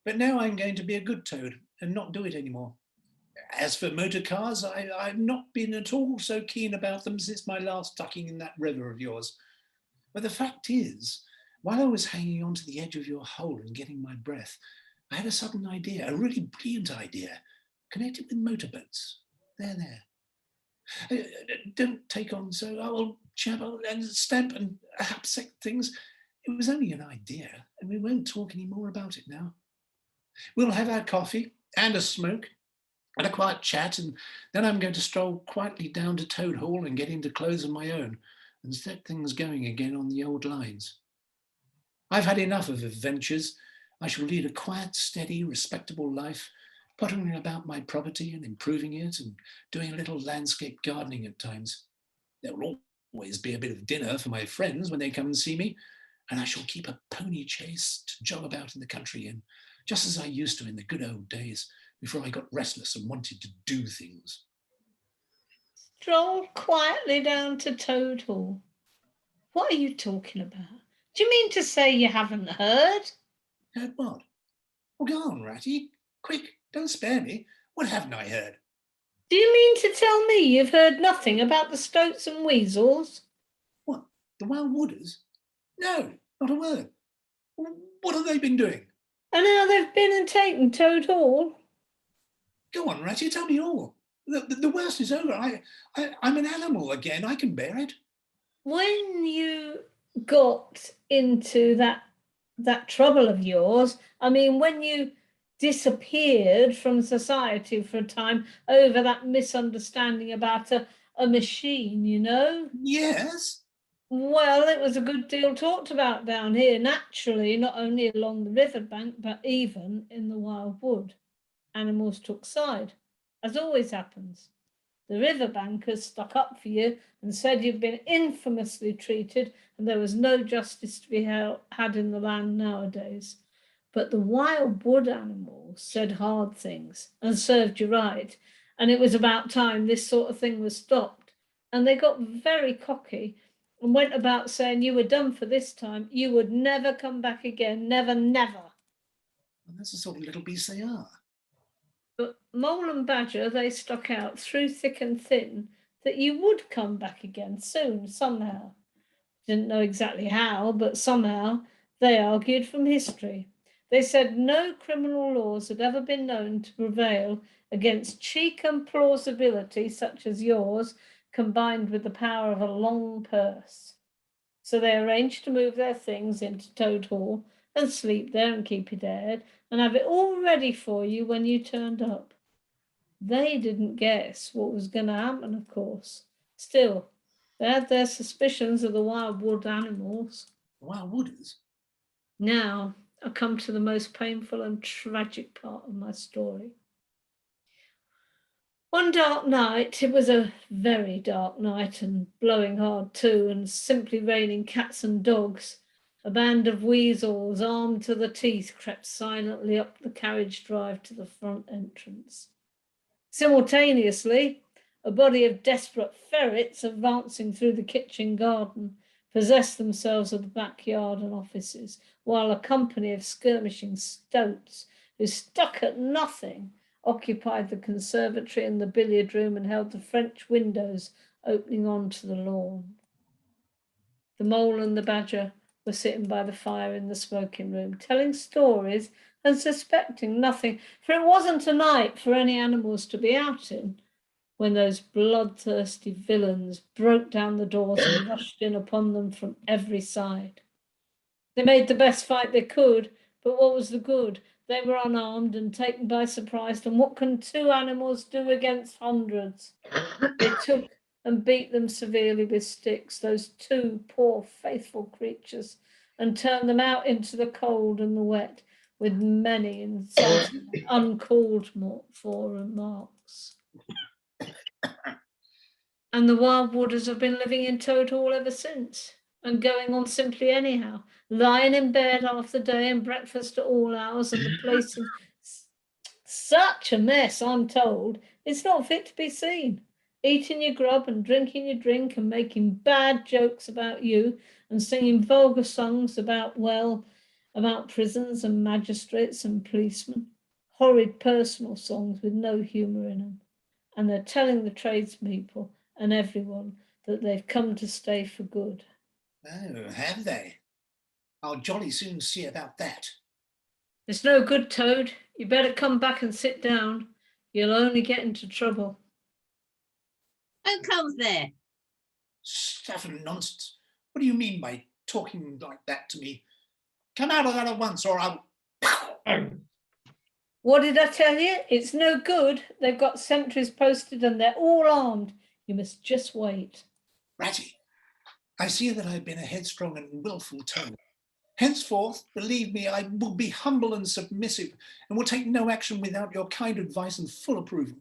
But now I'm going to be a good toad and not do it anymore. As for motor cars, I've not been at all so keen about them since my last ducking in that river of yours. But the fact is, while I was hanging on to the edge of your hole and getting my breath, I had a sudden idea, a really brilliant idea, connected with motorboats. There. Don't take on so, old chap, and stamp and upset things. It was only an idea, and we won't talk any more about it now. We'll have our coffee and a smoke and a quiet chat, and then I'm going to stroll quietly down to Toad Hall and get into clothes of my own and set things going again on the old lines. I've had enough of adventures. I shall lead a quiet, steady, respectable life, pottering about my property and improving it and doing a little landscape gardening at times. There will always be a bit of dinner for my friends when they come and see me, and I shall keep a pony chaise to jog about in the country in, just as I used to in the good old days before I got restless and wanted to do things. Stroll quietly down to Toad Hall. What are you talking about? Do you mean to say you haven't heard? Heard what? Well, go on, Ratty. Quick, don't spare me. What haven't I heard? Do you mean to tell me you've heard nothing about the Stoats and Weasels? What, the Wild Wooders? No, not a word. What have they been doing? And how they've been and taken Toad Hall? Go on, Ratty, tell me all. The worst is over. I'm an animal again. I can bear it. When you got into that trouble of yours, I mean, when you disappeared from society for a time over that misunderstanding about a machine, you know? Yes. Well, it was a good deal talked about down here, naturally, not only along the riverbank, but even in the wild wood. Animals took side, as always happens. The riverbankers stuck up for you and said you'd been infamously treated and there was no justice to be had in the land nowadays. But the wild wood animals said hard things and served you right, and it was about time this sort of thing was stopped. And they got very cocky and went about saying you were done for this time, you would never come back again, never, never. Well, that's the sort of little beasts they are. But Mole and Badger, they stuck out through thick and thin that you would come back again soon, somehow. Didn't know exactly how, but somehow they argued from history. They said no criminal laws had ever been known to prevail against cheek and plausibility such as yours, combined with the power of a long purse. So they arranged to move their things into Toad Hall and sleep there and keep it aired and have it all ready for you when you turned up. They didn't guess what was going to happen, of course. Still, they had their suspicions of the wild wood animals. Wild Wooders? Now, I come to the most painful and tragic part of my story. One dark night, it was a very dark night and blowing hard too, and simply raining cats and dogs, a band of weasels armed to the teeth crept silently up the carriage drive to the front entrance. Simultaneously, a body of desperate ferrets advancing through the kitchen garden possessed themselves of the backyard and offices, while a company of skirmishing stoats who stuck at nothing occupied the conservatory and the billiard room and held the French windows opening onto the lawn. The mole and the badger were sitting by the fire in the smoking room, telling stories and suspecting nothing, for it wasn't a night for any animals to be out in, when those bloodthirsty villains broke down the doors and rushed in upon them from every side. They made the best fight they could, but what was the good? They were unarmed and taken by surprise, and what can two animals do against hundreds? They took and beat them severely with sticks, those two poor faithful creatures, and turned them out into the cold and the wet, with many insulting uncalled for remarks. And the wild waters have been living in Toad Hall ever since, and going on simply anyhow, lying in bed half the day and breakfast at all hours, and the place in such a mess, I'm told, it's not fit to be seen. Eating your grub and drinking your drink and making bad jokes about you and singing vulgar songs about prisons and magistrates and policemen. Horrid personal songs with no humour in them. And they're telling the tradespeople and everyone that they've come to stay for good. Oh, have they? I'll jolly soon see about that. It's no good, Toad. You better come back and sit down. You'll only get into trouble. Who comes there? Stuff and nonsense. What do you mean by talking like that to me? Come out of that at once, or I'll... What did I tell you? It's no good. They've got sentries posted and they're all armed. You must just wait. Ratty, I see that I've been a headstrong and wilful Toad. Henceforth, believe me, I will be humble and submissive and will take no action without your kind advice and full approval.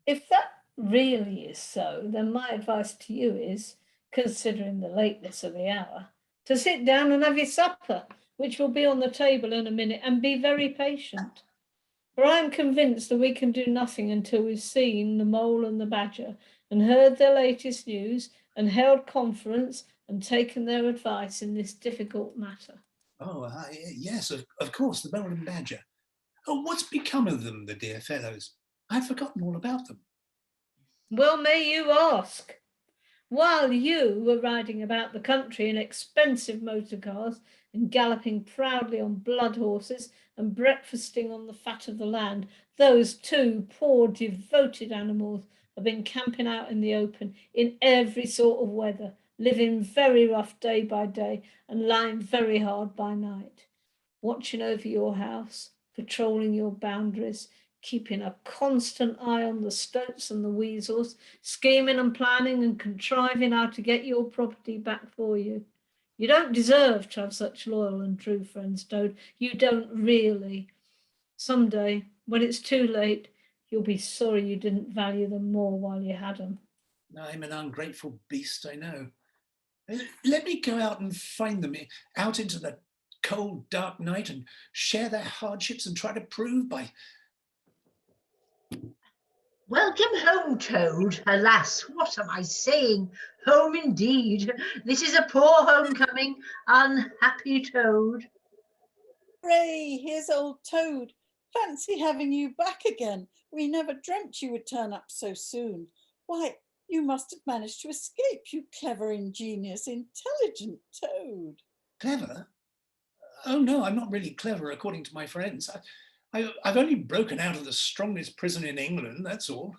If that really is so, then my advice to you is, considering the lateness of the hour, to sit down and have your supper, which will be on the table in a minute, and be very patient. For I am convinced that we can do nothing until we've seen the mole and the badger and heard their latest news and held conference and taken their advice in this difficult matter. Oh, yes, of course, the mole and badger. Oh, what's become of them, the dear fellows? I'd forgotten all about them. Well, may you ask. While you were riding about the country in expensive motor cars and galloping proudly on blood horses and breakfasting on the fat of the land, those two poor devoted animals have been camping out in the open in every sort of weather, living very rough day by day and lying very hard by night, watching over your house, patrolling your boundaries, keeping a constant eye on the stoats and the weasels, scheming and planning and contriving how to get your property back for you. You don't deserve to have such loyal and true friends, Toad. You don't really. Someday, when it's too late, you'll be sorry you didn't value them more while you had them. I'm an ungrateful beast, I know. Let me go out and find them, out into the cold, dark night, and share their hardships and try to prove by... Welcome home, Toad. Alas, what am I saying? Home indeed. This is a poor homecoming, unhappy Toad. Hooray, here's old Toad. Fancy having you back again. We never dreamt you would turn up so soon. Why, you must have managed to escape, you clever, ingenious, intelligent Toad. Clever? Oh, no, I'm not really clever, according to my friends. I've only broken out of the strongest prison in England, that's all,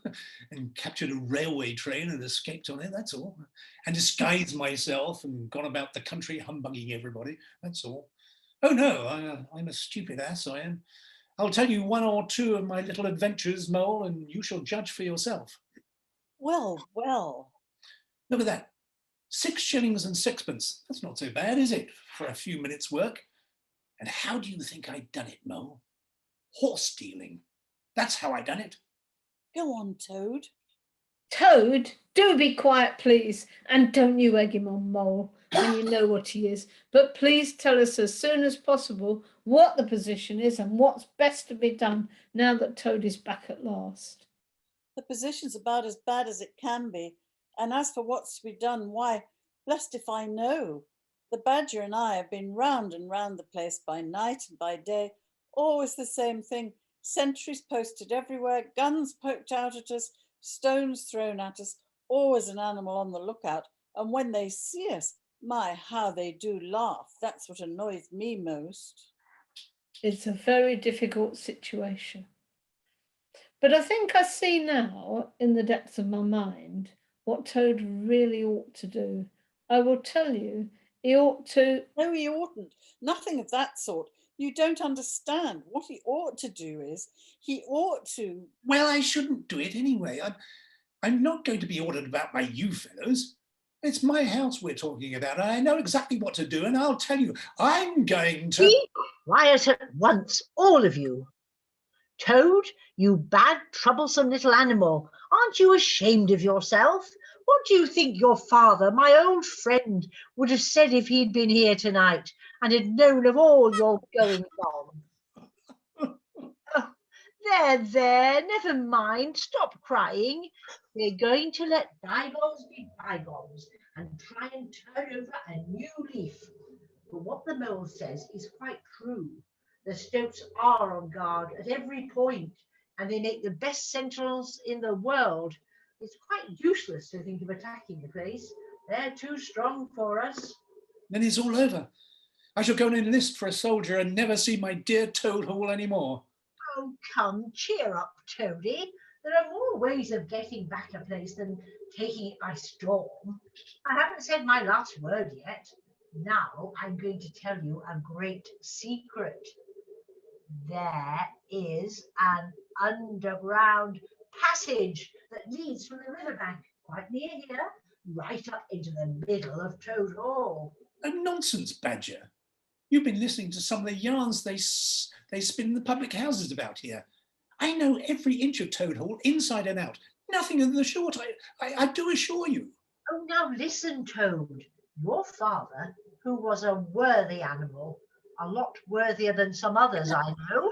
and captured a railway train and escaped on it, that's all, and disguised myself and gone about the country humbugging everybody, that's all. Oh, no, I'm a stupid ass, I am. I'll tell you one or two of my little adventures, Mole, and you shall judge for yourself. Well, well. Look at that. 6 shillings and 6pence. That's not so bad, is it, for a few minutes' work? And how do you think I'd done it, Mole? Horse stealing. That's how I done it. Go on, Toad. Toad, do be quiet, please, and don't you egg him on, Mole, when you know what he is. But please tell us as soon as possible what the position is and what's best to be done now that Toad is back at last. The position's about as bad as it can be. And as for what's to be done, why, blessed if I know. The badger and I have been round and round the place by night and by day, always the same thing, Sentries posted everywhere, guns poked out at us, stones thrown at us, always an animal on the lookout. And when they see us, my, how they do laugh. That's what annoys me most. It's a very difficult situation. But I think I see now, in the depths of my mind, what Toad really ought to do. I will tell you, he ought to... No, he oughtn't. Nothing of that sort. You don't understand. What he ought to do is, he ought to... Well, I shouldn't do it anyway. I'm not going to be ordered about by you fellows. It's my house we're talking about, and I know exactly what to do, and I'll tell you, I'm going to... Be quiet at once, all of you. Toad, you bad, troublesome little animal, aren't you ashamed of yourself? What do you think your father, my old friend, would have said if he'd been here tonight and had known of all your goings on? Oh, there, never mind, stop crying. We're going to let bygones be bygones and try and turn over a new leaf. But what the mole says is quite true. The Stoats are on guard at every point, and they make the best sentinels in the world. It's quite useless to think of attacking the place. They're too strong for us. Then it's all over. I shall go and enlist for a soldier and never see my dear Toad Hall anymore. Oh, come, cheer up, Toady. There are more ways of getting back a place than taking it by storm. I haven't said my last word yet. Now I'm going to tell you a great secret. There is an underground passage that leads from the riverbank quite near here, right up into the middle of Toad Hall. Oh, nonsense, Badger. You've been listening to some of the yarns they spin in the public houses about here. I know every inch of Toad Hall, inside and out. Nothing of the sort, I do assure you. Oh, now listen, Toad. Your father, who was a worthy animal, a lot worthier than some others I know,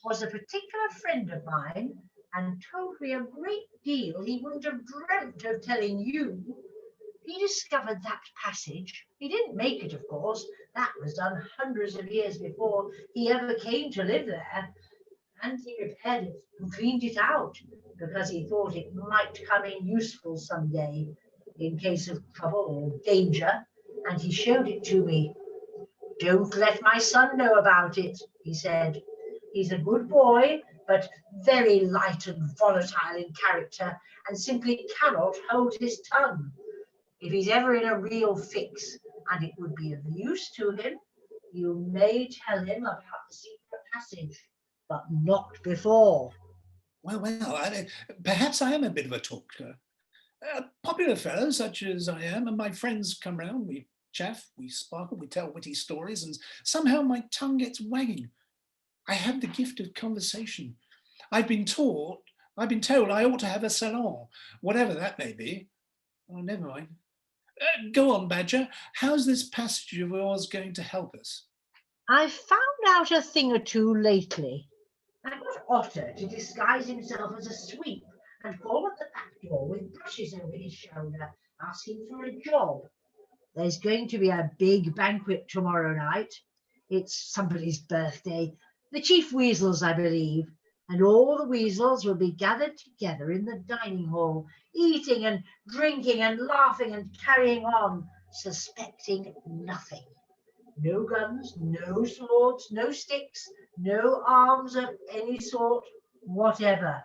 was a particular friend of mine and told me a great deal he wouldn't have dreamt of telling you. He discovered that passage. He didn't make it, of course. That was done hundreds of years before he ever came to live there. And he repaired it and cleaned it out because he thought it might come in useful someday in case of trouble or danger. And he showed it to me. Don't let my son know about it, he said. He's a good boy, but very light and volatile in character and simply cannot hold his tongue. If he's ever in a real fix, and it would be of use to him, you may tell him about the secret passage, but not before. Well, perhaps I am a bit of a talker. A popular fellow, such as I am, and my friends come round, we chaff, we sparkle, we tell witty stories, and somehow my tongue gets wagging. I have the gift of conversation. I've been told I ought to have a salon, whatever that may be. Oh, never mind. Go on, Badger. How's this passage of yours going to help us? I've found out a thing or two lately. I got Otter to disguise himself as a sweep and call at the back door with brushes over his shoulder, asking for a job. There's going to be a big banquet tomorrow night. It's somebody's birthday, the Chief Weasel's, I believe, and all the weasels will be gathered together in the dining hall, eating and drinking and laughing and carrying on, suspecting nothing. No guns, no swords, no sticks, no arms of any sort whatever.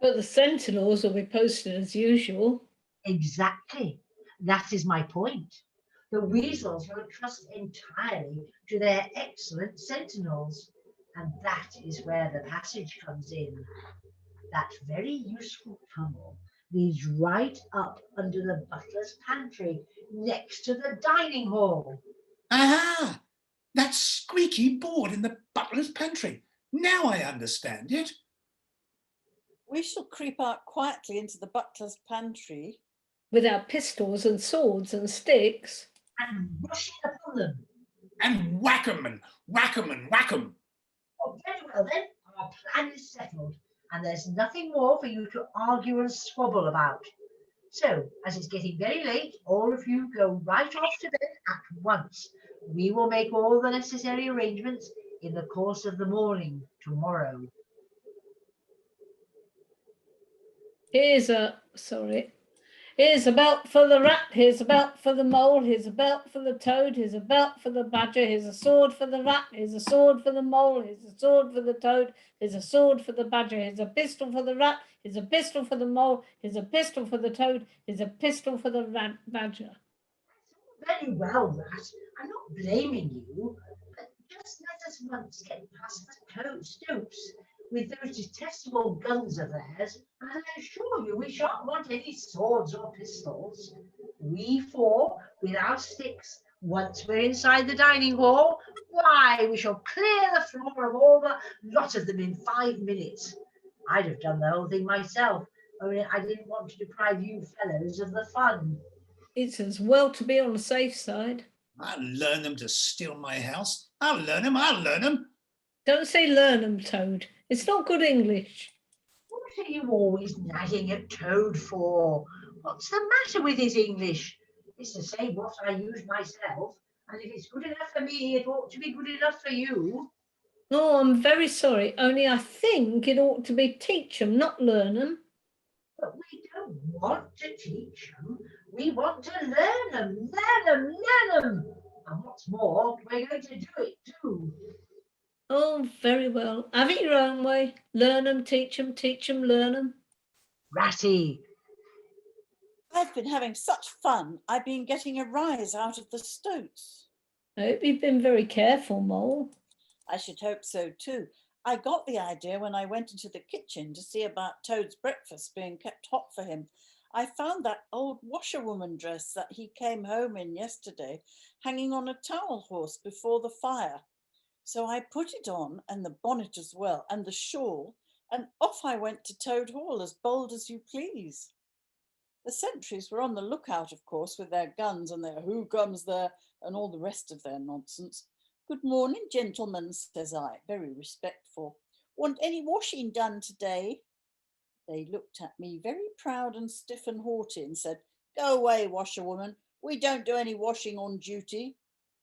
But the sentinels will be posted as usual. Exactly. That is my point. The weasels will trust entirely to their excellent sentinels. And that is where the passage comes in. That very useful tunnel leads right up under the butler's pantry, next to the dining hall. Aha! That squeaky board in the butler's pantry. Now I understand it. We shall creep out quietly into the butler's pantry. With our pistols and swords and sticks. And rush upon them. And whack 'em and whack 'em and whack 'em. Oh, very well then, our plan is settled, and there's nothing more for you to argue and squabble about. So, as it's getting very late, all of you go right off to bed at once. We will make all the necessary arrangements in the course of the morning tomorrow. Here's a belt for the rat, here's a belt for the mole, here's a belt for the toad, here's a belt for the badger, here's a sword for the rat, here's a sword for the mole, here's a sword for the toad, here's a sword for the badger, here's a pistol for the rat, here's a pistol for the mole, here's a pistol for the toad, here's a pistol for the badger. Very well, Rat. I'm not blaming you, but just let us once get past the Stoops with those detestable guns of theirs, and I assure you we shan't want any swords or pistols. We four, with our sticks, once we're inside the dining hall, why, we shall clear the floor of all the lot of them in 5 minutes. I'd have done the whole thing myself, only I didn't want to deprive you fellows of the fun. It's as well to be on the safe side. I'll learn them to steal my house. I'll learn them. Don't say learn 'em, Toad. It's not good English. What are you always nagging at Toad for? What's the matter with his English? It's to say what I use myself, and if it's good enough for me, it ought to be good enough for you. Oh, I'm very sorry, only I think it ought to be teach 'em, not learn 'em. But we don't want to teach them. We want to learn them. And what's more, we're going to do it too. Oh, very well. Have it your own way. Learn 'em, teach 'em, learn 'em. Ratty. I've been having such fun. I've been getting a rise out of the stoats. I hope you've been very careful, Mole. I should hope so too. I got the idea when I went into the kitchen to see about Toad's breakfast being kept hot for him. I found that old washerwoman dress that he came home in yesterday hanging on a towel horse before the fire. So I put it on, and the bonnet as well, and the shawl, and off I went to Toad Hall as bold as you please. The sentries were on the lookout, of course, with their guns and their who comes there and all the rest of their nonsense. Good morning, gentlemen, says I, very respectful. Want any washing done today? They looked at me very proud and stiff and haughty and said, Go away, washerwoman. We don't do any washing on duty.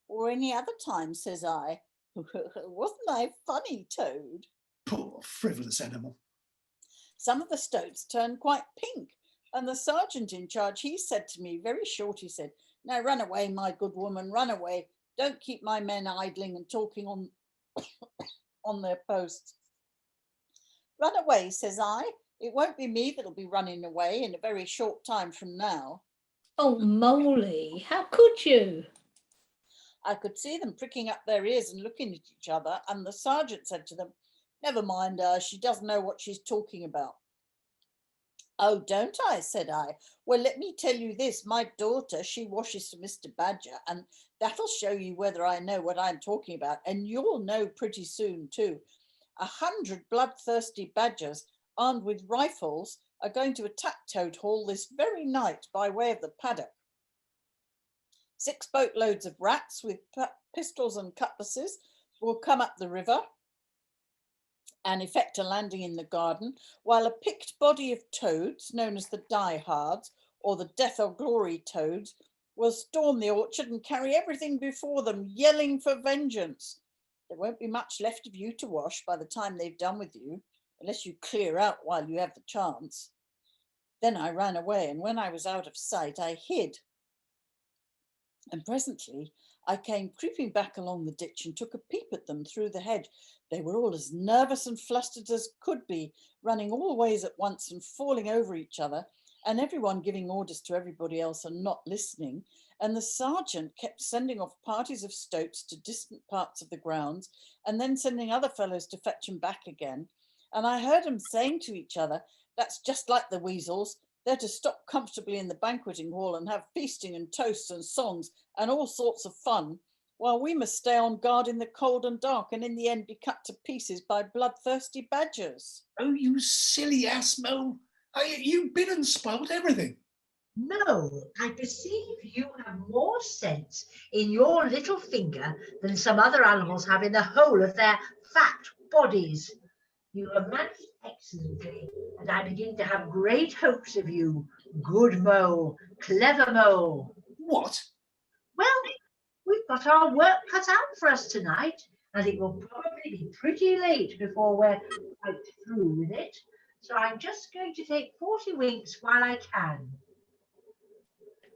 Or any other time, says I. Wasn't I funny, Toad? Poor frivolous animal. Some of the stoats turned quite pink, and the sergeant in charge, he said to me, very short, he said, Now run away, my good woman, run away. Don't keep my men idling and talking on, on their posts. Run away, says I. It won't be me that'll be running away in a very short time from now. Oh, Moley, how could you? I could see them pricking up their ears and looking at each other, and the sergeant said to them, Never mind her, she doesn't know what she's talking about. Oh, don't I, said I. Well, let me tell you this, my daughter, she washes for Mr. Badger, and that'll show you whether I know what I'm talking about, and you'll know pretty soon too. 100 bloodthirsty badgers armed with rifles are going to attack Toad Hall this very night by way of the paddock. 6 boatloads of rats with pistols and cutlasses will come up the river and effect a landing in the garden, while a picked body of toads, known as the diehards, or the death or glory toads, will storm the orchard and carry everything before them, yelling for vengeance. There won't be much left of you to wash by the time they've done with you, unless you clear out while you have the chance. Then I ran away, and when I was out of sight, I hid. And presently I came creeping back along the ditch and took a peep at them through the hedge. They were all as nervous and flustered as could be, running all ways at once and falling over each other, and everyone giving orders to everybody else and not listening. And the sergeant kept sending off parties of stoats to distant parts of the grounds, and then sending other fellows to fetch them back again. And I heard them saying to each other, That's just like the weasels. They're to stop comfortably in the banqueting hall and have feasting and toasts and songs and all sorts of fun, while we must stay on guard in the cold and dark and in the end be cut to pieces by bloodthirsty badgers. Oh, you silly ass, Mole. You've been and spoiled everything. No, I perceive you have more sense in your little finger than some other animals have in the whole of their fat bodies. You have managed excellently, and I begin to have great hopes of you. Good Mole, clever Mole. What? Well, we've got our work cut out for us tonight, and it will probably be pretty late before we're quite through with it. so I'm just going to take 40 winks while I can.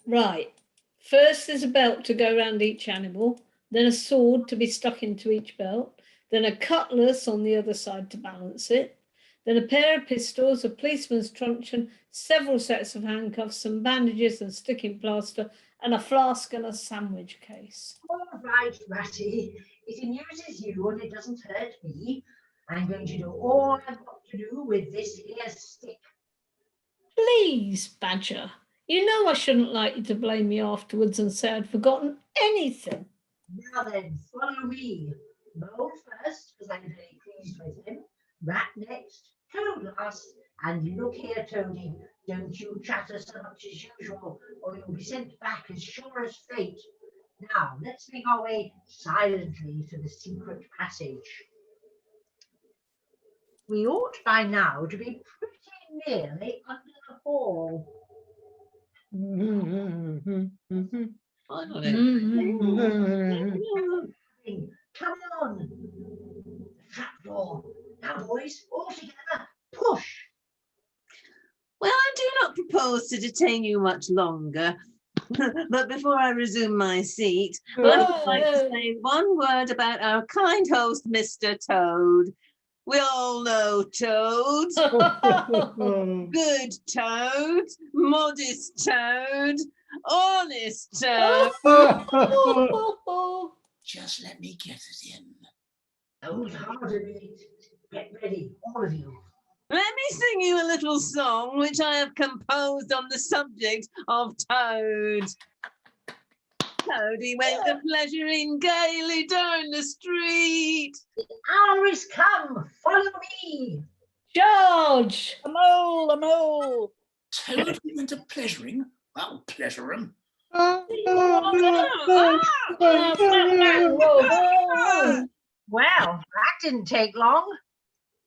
Right. First there's a belt to go round each animal, then a sword to be stuck into each belt, then a cutlass on the other side to balance it, then a pair of pistols, a policeman's truncheon, several sets of handcuffs, some bandages and sticking plaster, and a flask and a sandwich case. All right, Ratty. It amuses you and it doesn't hurt me. I'm going to do all I've got to do with this here stick. Please, Badger. You know I shouldn't like you to blame me afterwards and say I'd forgotten anything. Now then, follow me. Mole first, because I'm very pleased with him. Rat next, Toad last, and look here, Toady, don't you chatter so much as usual, or you'll be sent back as sure as fate. Now, let's make our way silently to the secret passage. We ought by now to be pretty nearly under the hall. I'm on it. Come on. The trapdoor. Now, boys, all together, push. Well, I do not propose to detain you much longer. But before I resume my seat, I would like to say one word about our kind host, Mr. Toad. We all know Toad. Good Toad, modest Toad, honest Toad. Just let me get it in. Hold hard a minute. Get ready, all of you. Let me sing you a little song which I have composed on the subject of Toad. Toady went a pleasuring gaily down the street. The hour is come. Follow me. George! A mole, a mole. Toad went a pleasuring. I'll pleasure him. Well, that didn't take long.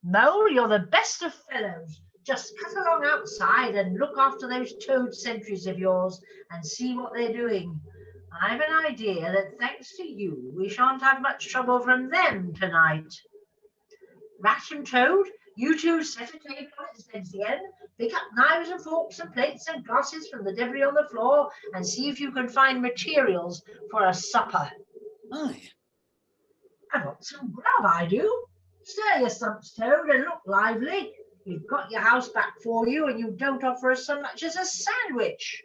Mole, you're the best of fellows. Just cut along outside and look after those toad sentries of yours and see what they're doing. I've an idea that thanks to you, we shan't have much trouble from them tonight. Rat and Toad, you two set a table on its legs again, pick up knives and forks and plates and glasses from the debris on the floor and see if you can find materials for a supper. Aye. I want some grub, I do. Stir your stumps, Toad, and look lively. You've got your house back for you and you don't offer us so much as a sandwich.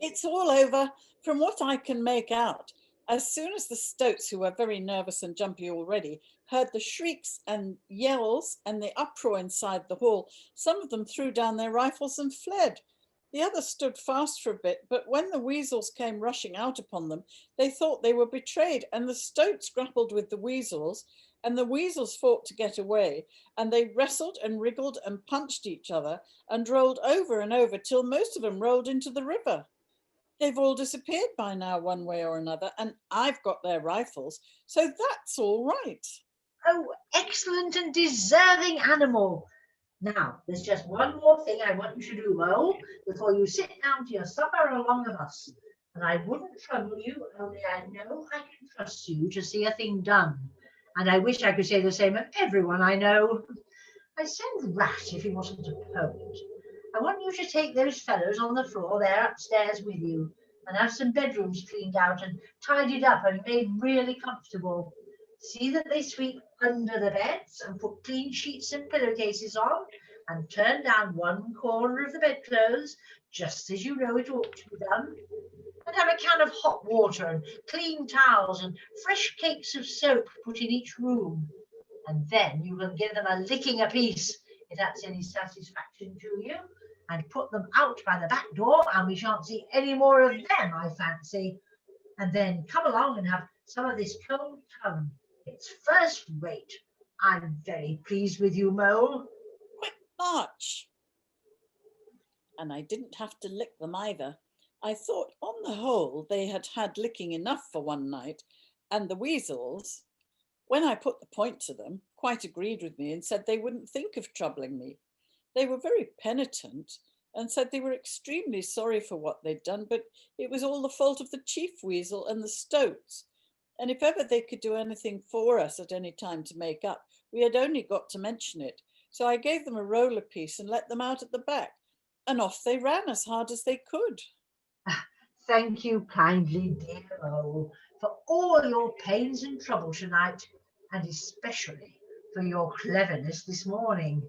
It's all over, from what I can make out. As soon as the stoats, who were very nervous and jumpy already, heard the shrieks and yells and the uproar inside the hall, some of them threw down their rifles and fled. The others stood fast for a bit, but when the weasels came rushing out upon them, they thought they were betrayed, and the stoats grappled with the weasels, and the weasels fought to get away, and they wrestled and wriggled and punched each other and rolled over and over till most of them rolled into the river. They've all disappeared by now, one way or another, and I've got their rifles, so that's all right. Oh, excellent and deserving animal. Now, there's just one more thing I want you to do, Mole, before you sit down to your supper along with us. And I wouldn't trouble you, only I know I can trust you to see a thing done. And I wish I could say the same of everyone I know. I send Rat if he wasn't a poet. I want you to take those fellows on the floor there upstairs with you and have some bedrooms cleaned out and tidied up and made really comfortable. See that they sweep under the beds and put clean sheets and pillowcases on and turn down one corner of the bedclothes, just as you know it ought to be done. And have a can of hot water and clean towels and fresh cakes of soap put in each room. And then you can give them a licking apiece, if that's any satisfaction to you, and put them out by the back door, and we shan't see any more of them, I fancy. And then come along and have some of this cold tongue. It's first rate. I'm very pleased with you, Mole. Quick march. And I didn't have to lick them either. I thought on the whole they had had licking enough for one night, and the weasels, when I put the point to them, quite agreed with me and said they wouldn't think of troubling me. They were very penitent and said they were extremely sorry for what they'd done, but it was all the fault of the chief weasel and the stoats. And if ever they could do anything for us at any time to make up, we had only got to mention it. So I gave them a roller piece and let them out at the back, and off they ran as hard as they could. Thank you kindly, dear Mole, for all your pains and trouble tonight, and especially for your cleverness this morning.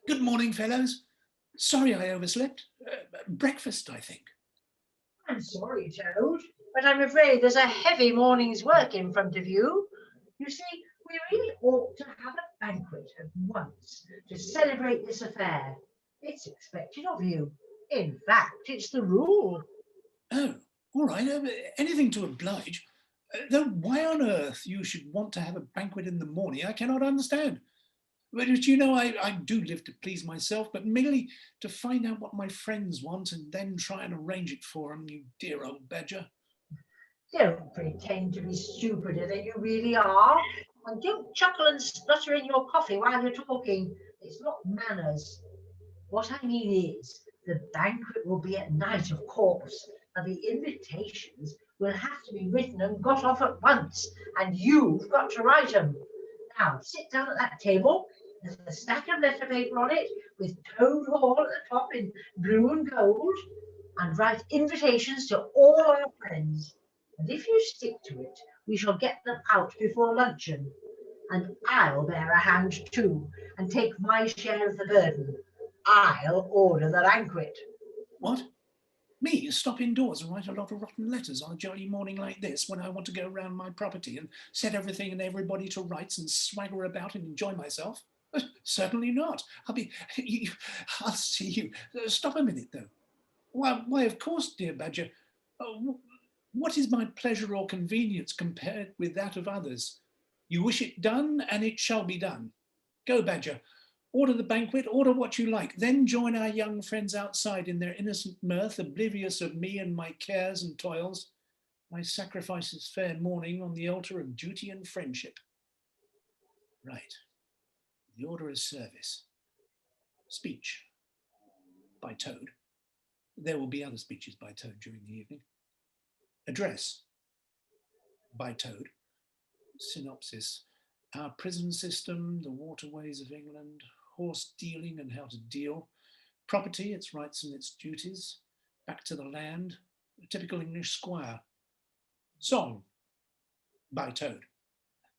Good morning, fellows. Sorry I overslept. Breakfast, I think. I'm sorry, Toad, but I'm afraid there's a heavy morning's work in front of you. You see, we really ought to have a banquet at once to celebrate this affair. It's expected of you. In fact, it's the rule. Oh, all right. Anything to oblige. Though why on earth you should want to have a banquet in the morning, I cannot understand. But you know, I do live to please myself, but merely to find out what my friends want and then try and arrange it for them, you dear old badger. Don't pretend to be stupider than you really are. And don't chuckle and splutter in your coffee while you're talking. It's not manners. What I mean is, the banquet will be at night, of course, and the invitations will have to be written and got off at once, and you've got to write them. Now, sit down at that table. There's a stack of letter paper on it with Toad Hall at the top in blue and gold, and write invitations to all our friends. And if you stick to it, we shall get them out before luncheon. And I'll bear a hand too, and take my share of the burden. I'll order the banquet. What? Me stop indoors and write a lot of rotten letters on a jolly morning like this when I want to go round my property and set everything and everybody to rights and swagger about and enjoy myself? Certainly not. I'll see you. Stop a minute, though. Why, of course, dear Badger. What is my pleasure or convenience compared with that of others? You wish it done, and it shall be done. Go, Badger. Order the banquet, order what you like, then join our young friends outside in their innocent mirth, oblivious of me and my cares and toils. My sacrifices fair morning on the altar of duty and friendship. Right. The order is service. Speech by Toad. There will be other speeches by Toad during the evening. Address by Toad. Synopsis. Our prison system, the waterways of England, horse dealing and how to deal, property, its rights and its duties, back to the land, a typical English squire. Song by Toad,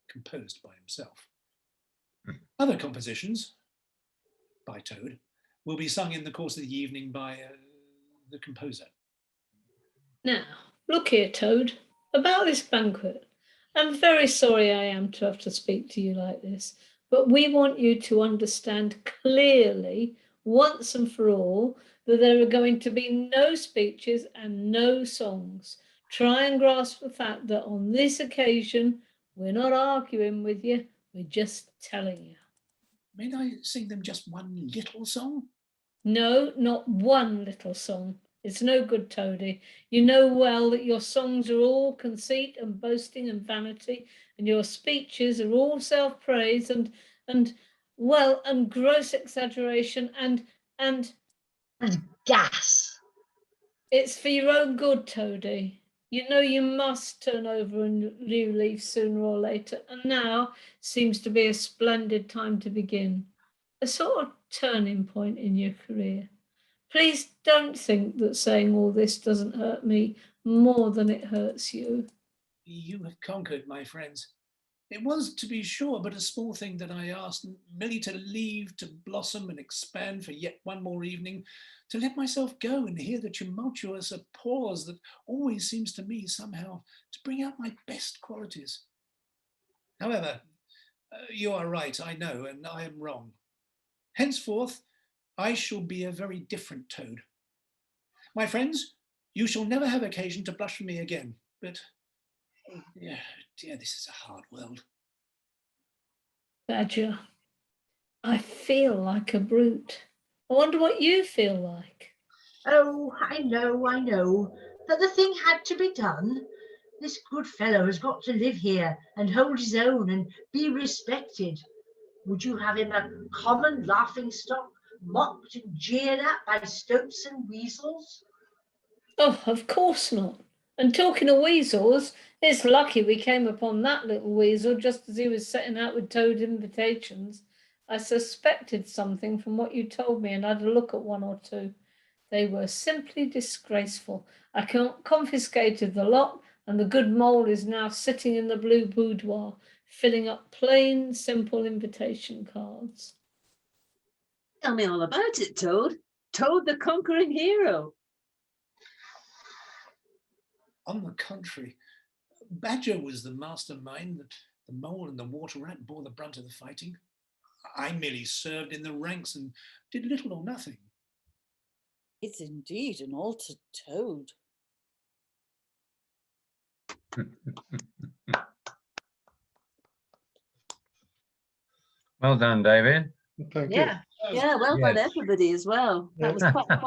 composed by himself. Other compositions by Toad will be sung in the course of the evening by the composer. Now, look here, Toad, about this banquet. I'm very sorry I am to have to speak to you like this, but we want you to understand clearly, once and for all, that there are going to be no speeches and no songs. Try and grasp the fact that on this occasion, we're not arguing with you, we're just telling you. May I sing them just one little song? No, not one little song. It's no good, Toady. You know well that your songs are all conceit and boasting and vanity, and your speeches are all self-praise and gross exaggeration and gas. It's for your own good, Toady. You know you must turn over a new leaf sooner or later, and now seems to be a splendid time to begin. A sort of turning point in your career. Please don't think that saying all this doesn't hurt me more than it hurts you. You have conquered, my friends. It was, to be sure, but a small thing that I asked, merely to leave to blossom and expand for yet one more evening, to let myself go and hear the tumultuous applause that always seems to me somehow to bring out my best qualities. However, you are right, I know, and I am wrong. Henceforth, I shall be a very different Toad. My friends, you shall never have occasion to blush for me again, but oh dear, this is a hard world. Badger, I feel like a brute. I wonder what you feel like. Oh, I know, but the thing had to be done. This good fellow has got to live here and hold his own and be respected. Would you have him a common laughingstock, mocked and jeered at by stoats and weasels? Oh, of course not. And talking of weasels, it's lucky we came upon that little weasel just as he was setting out with Toad invitations. I suspected something from what you told me and had a look at one or two. They were simply disgraceful. I confiscated the lot, and the good mole is now sitting in the blue boudoir, filling up plain, simple invitation cards. Tell me all about it, Toad. Toad the conquering hero. On the contrary, Badger was the mastermind. That the mole and the water rat bore the brunt of the fighting. I merely served in the ranks and did little or nothing. It's indeed an altered Toad. Well done, David. Thank you. Yeah. Yeah, well done Yes. everybody as well. That was quite a